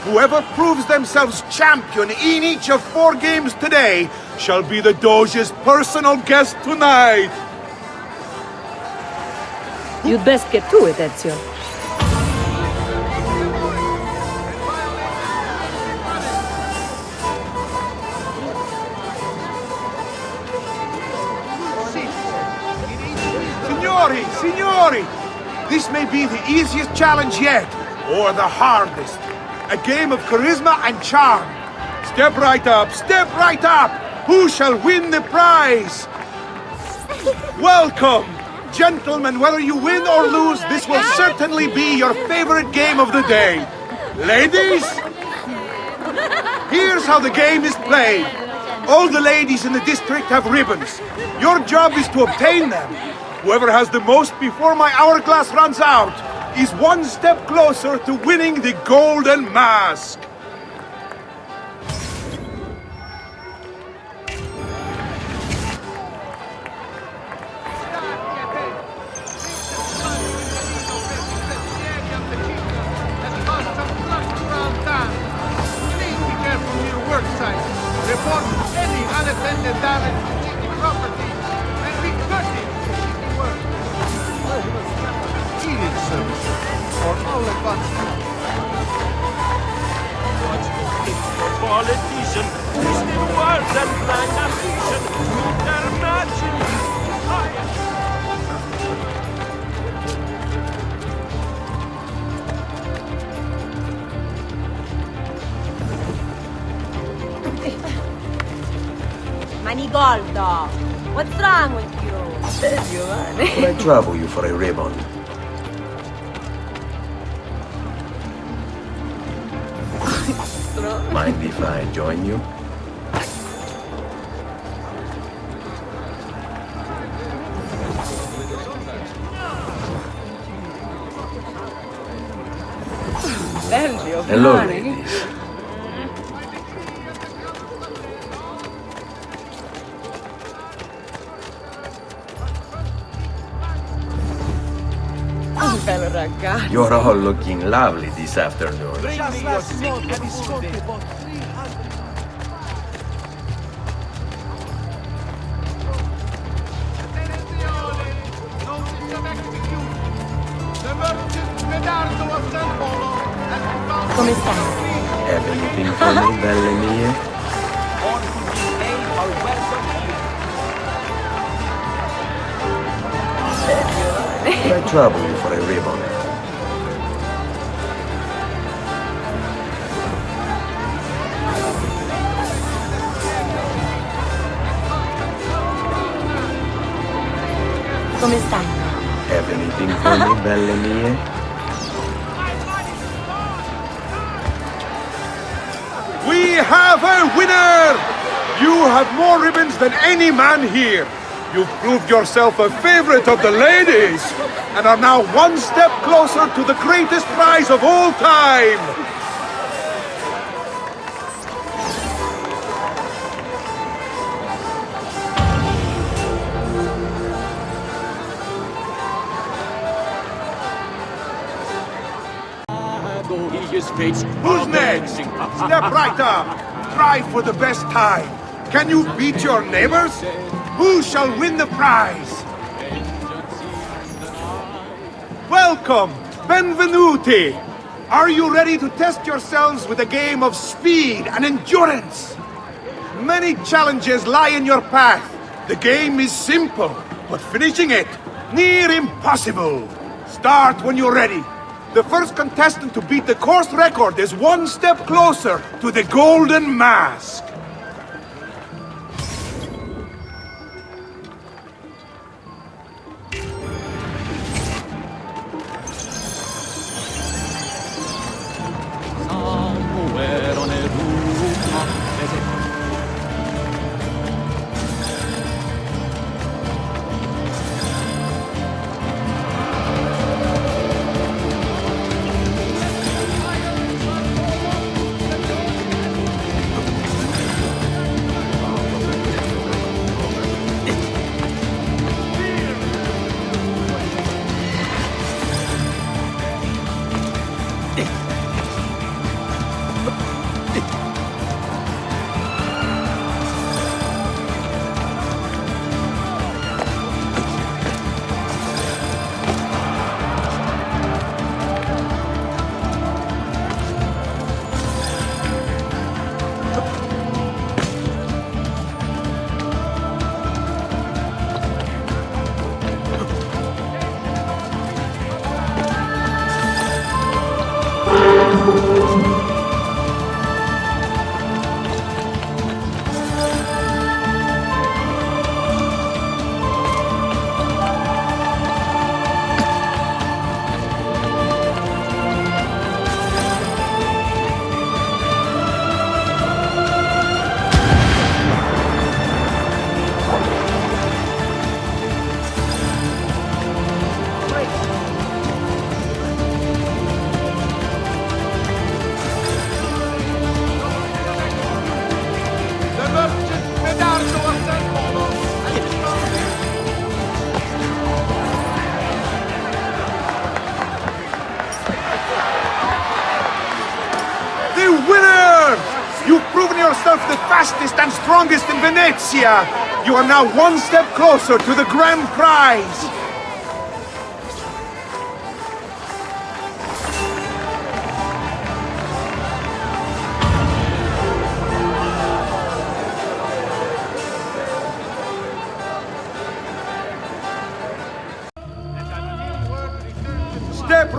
Whoever proves themselves champion in each of 4 games today shall be the Doge's personal guest tonight. You'd best get to it, Ezio. Signori, signori! This may be the easiest challenge yet, or the hardest. A game of charisma and charm. Step right up, step right up! Who shall win the prize? Welcome! Gentlemen, whether you win or lose, this will certainly be your favorite game of the day. Ladies? Here's how the game is played. All the ladies in the district have ribbons. Your job is to obtain them. Whoever has the most before my hourglass runs out is one step closer to winning the Golden Mask. Report any unattended damage to city property and be courteous. politician, twisted words and blind ambition, meet their matching. Manigoldo, what's wrong with you? Could I trouble you for a ribbon? Mind if I join you? Hello, ladies. You're all looking lovely this afternoon. Come stai? Have anything for me, belle mie? Could I trouble you for a ribbon? Come stai? Have anything for me, belle mie? We have a winner! You have more ribbons than any man here. You've proved yourself a favorite of the ladies and are now one step closer to the greatest prize of all time. Who's next? Step right up. Try for the best time. Can you beat your neighbors? Who shall win the prize? Welcome, benvenuti. Are you ready to test yourselves with a game of speed and endurance? Many challenges lie in your path. The game is simple, but finishing it, near impossible. Start when you're ready. The first contestant to beat the course record is one step closer to the golden mask. The fastest and strongest in Venezia! You are now one step closer to the grand prize!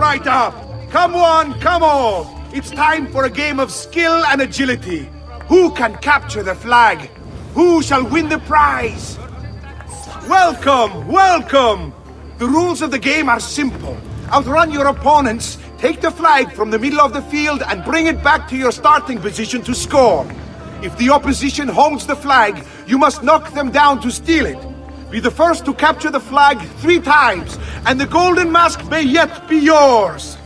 right up! Come one, come all! It's time for a game of skill and agility. Who can capture the flag? Who shall win the prize? Welcome, welcome! The rules of the game are simple. Outrun your opponents, take the flag from the middle of the field and bring it back to your starting position to score. If the opposition holds the flag, you must knock them down to steal it. Be the first to capture the flag 3 times, and the golden mask may yet be yours!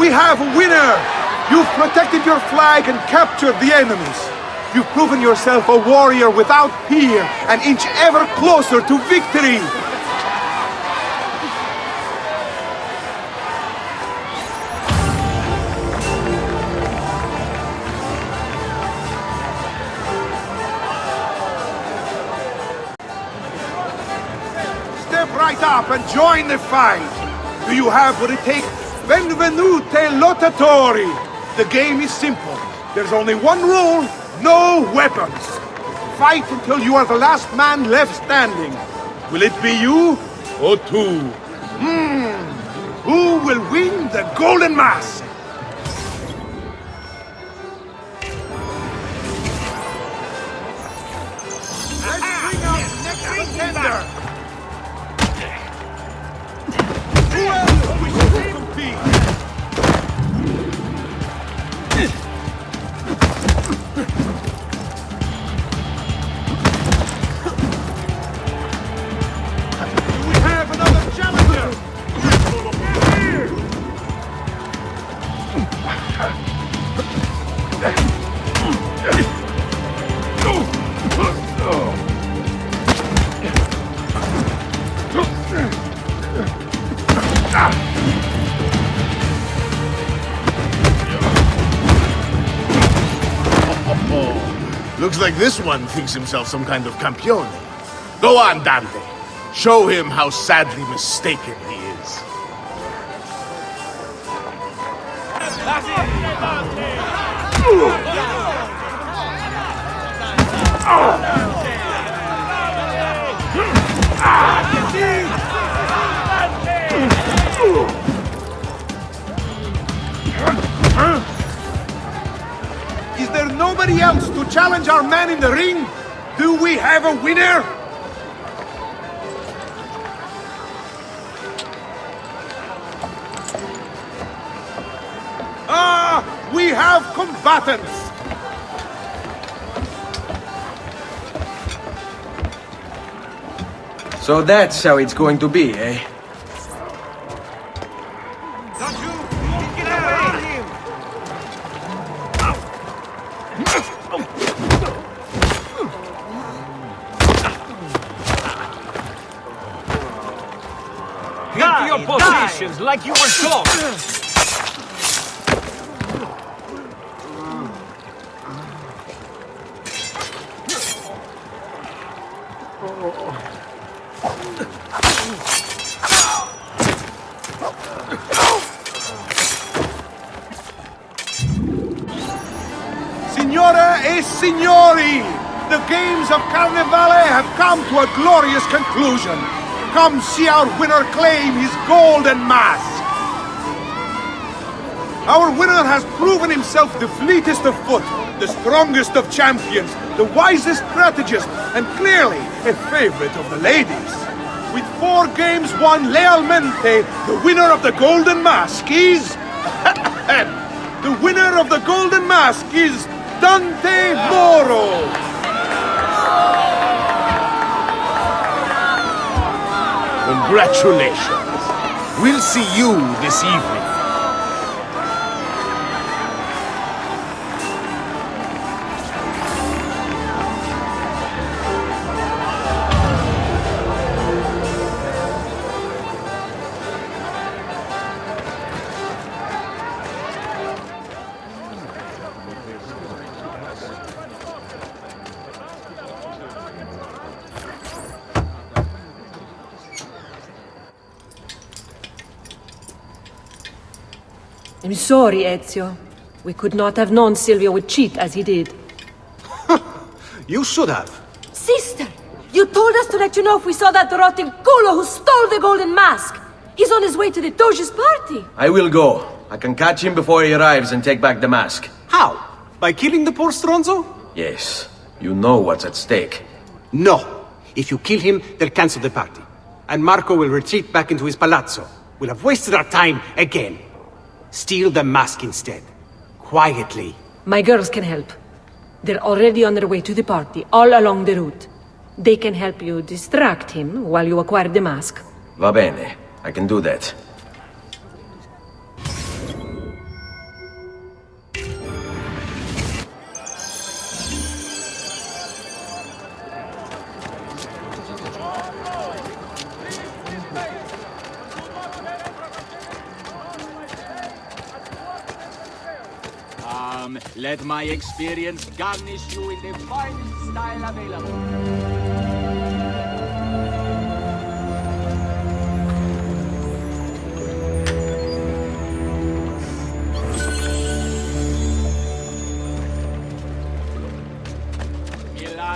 We have a winner! You've protected your flag and captured the enemies. You've proven yourself a warrior without fear, an inch ever closer to victory! Step right up and join the fight! Do you have what it takes Benvenute lottatori! The game is simple. There's only one rule, no weapons. Fight until you are the last man left standing. Will it be you or two? Who will win the Golden Mask? Let's bring out next contender! Who else wishes to compete? Looks like this one thinks himself some kind of campione. Go on, Dante. Show him how sadly mistaken he is. Is there nobody else to challenge our man in the ring? Do we have a winner? We have combatants! So that's how it's going to be, eh? Get to your positions like you were told! Signore e signori, the games of Carnevale have come to a glorious conclusion. Come see our winner claim his golden mask. Our winner has proven himself the fleetest of foot, the strongest of champions, the wisest strategist, and clearly a favorite of the ladies. With 4 games won lealmente, the winner of the golden mask is... the winner of the golden mask is Dante Moro. Congratulations. We'll see you this evening. I'm sorry, Ezio. We could not have known Silvio would cheat as he did. You should have. Sister, you told us to let you know if we saw that rotten culo who stole the golden mask. He's on his way to the Doge's party. I will go. I can catch him before he arrives and take back the mask. How? By killing the poor Stronzo? Yes. You know what's at stake. No. If you kill him, they'll cancel the party. And Marco will retreat back into his palazzo. We'll have wasted our time again. Steal the mask instead. Quietly. My girls can help. They're already on their way to the party, all along the route. They can help you distract him while you acquire the mask. Va bene. I can do that. Let my experience garnish you in the finest style available.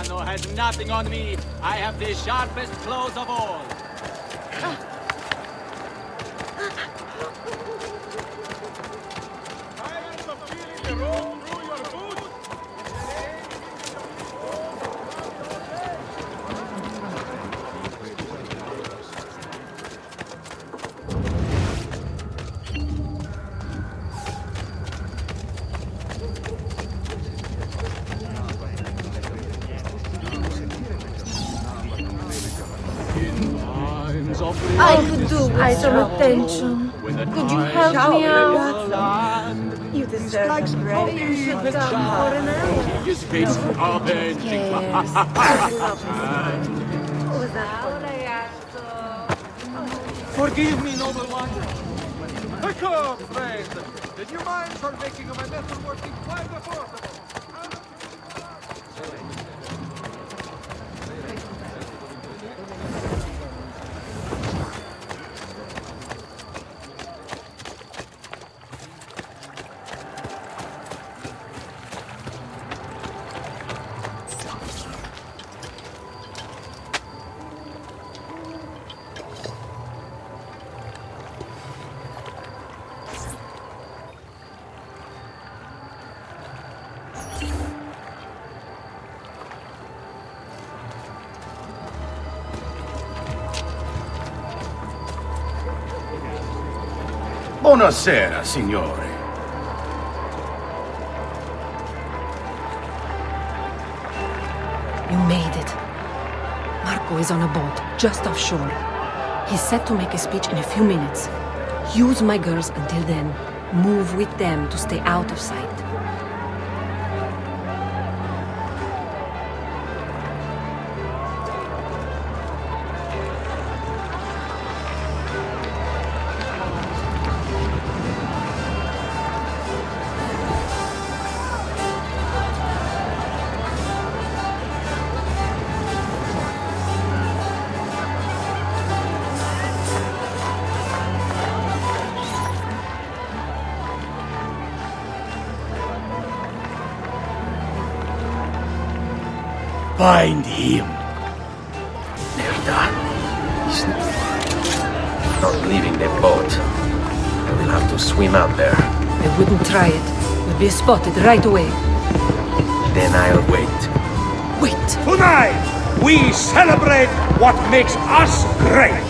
Milano has nothing on me. I have the sharpest claws of all. Tired of feeling the road through your boots? I could do with some attention. Could you help me out? You deserve a break. You should sit down for an hour. He is facing avenging. Forgive me, noble one. Come, friend. Did you mind for making my metalworking quite affordable? Buonasera, signore. You made it. Marco is on a boat, just offshore. He's set to make a speech in a few minutes. Use my girls until then. Move with them to stay out of sight. Find him. They're done. He's not leaving the boat. I will have to swim out there. I wouldn't try it. We'll be spotted right away. Then I'll wait. Wait! Tonight, we celebrate what makes us great.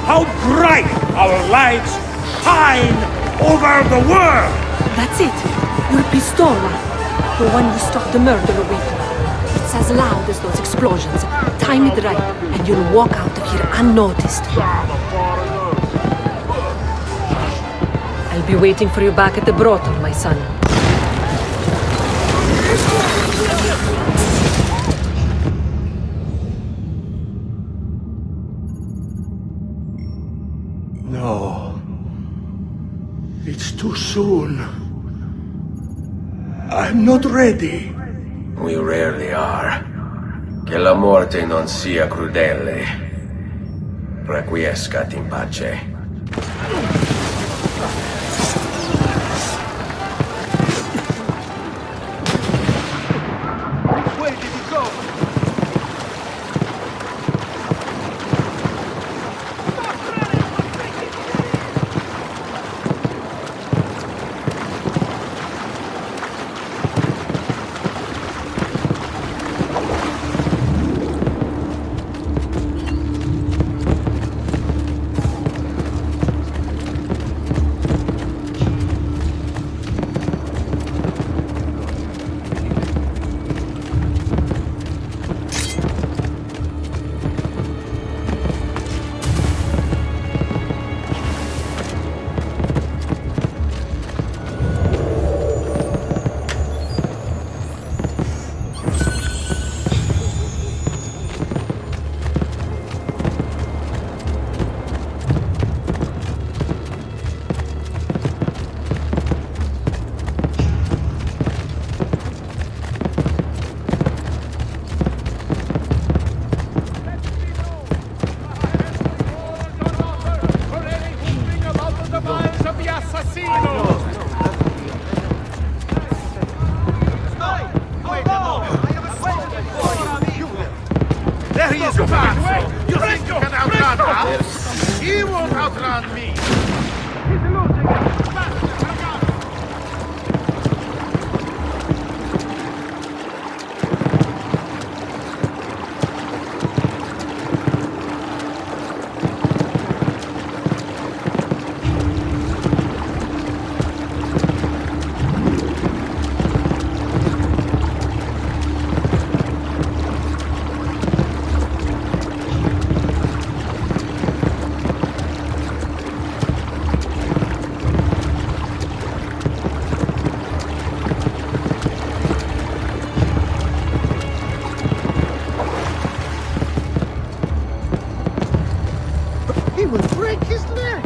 How bright our lights shine over the world. That's it! Your pistola! The one you stopped the murderer with. It's as loud as those explosions. Time it right, and you'll walk out of here unnoticed. I'll be waiting for you back at the brothel, my son. No. It's too soon. I'm not ready. We rarely are. Che la morte non sia crudele. Requiescat in pace. Where did he go? He won't outrun me! He will break his neck!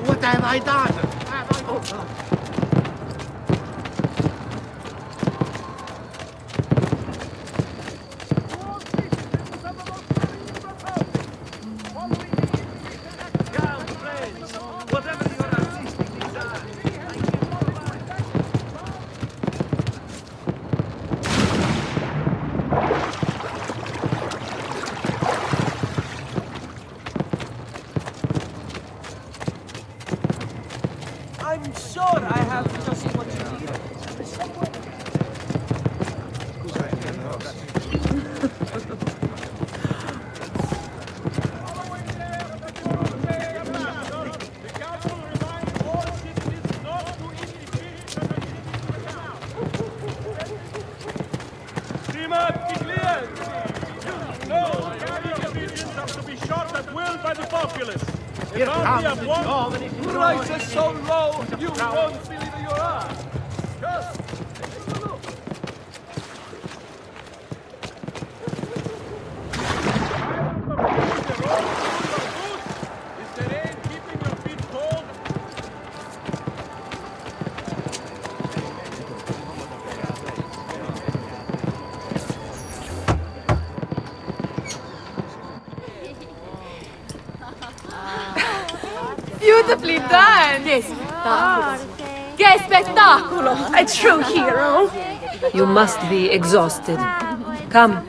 What have I done? I'm sure I have just what you need. To be shot at will by the populace. Here comes have the one job. prices so low you won't believe your eyes. Just take a look. Is the rain keeping your feet cold? Beautifully done! Che spettacolo! Che spettacolo! A true hero! You must be exhausted. Come,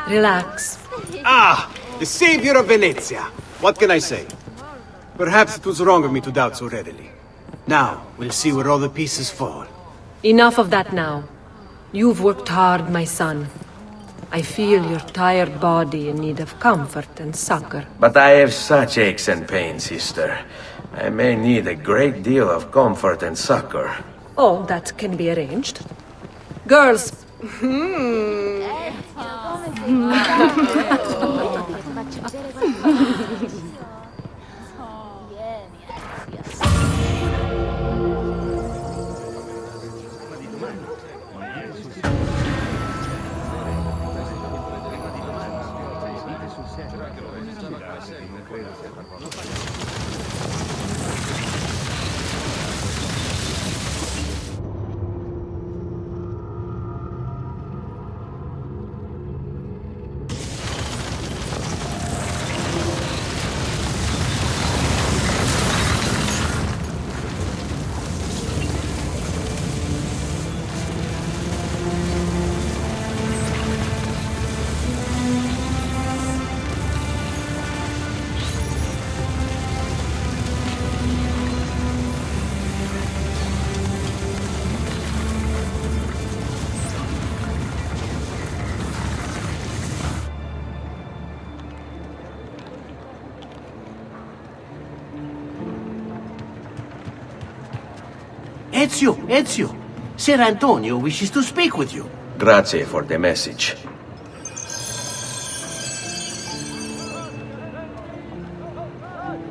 relax. Ah, the savior of Venezia. What can I say? Perhaps it was wrong of me to doubt so readily. Now, we'll see where all the pieces fall. Enough of that now. You've worked hard, my son. I feel your tired body in need of comfort and succor. But I have such aches and pains, sister. I may need a great deal of comfort and succor. Oh, that can be arranged. Girls, Ezio! Ser Antonio wishes to speak with you. Grazie for the message.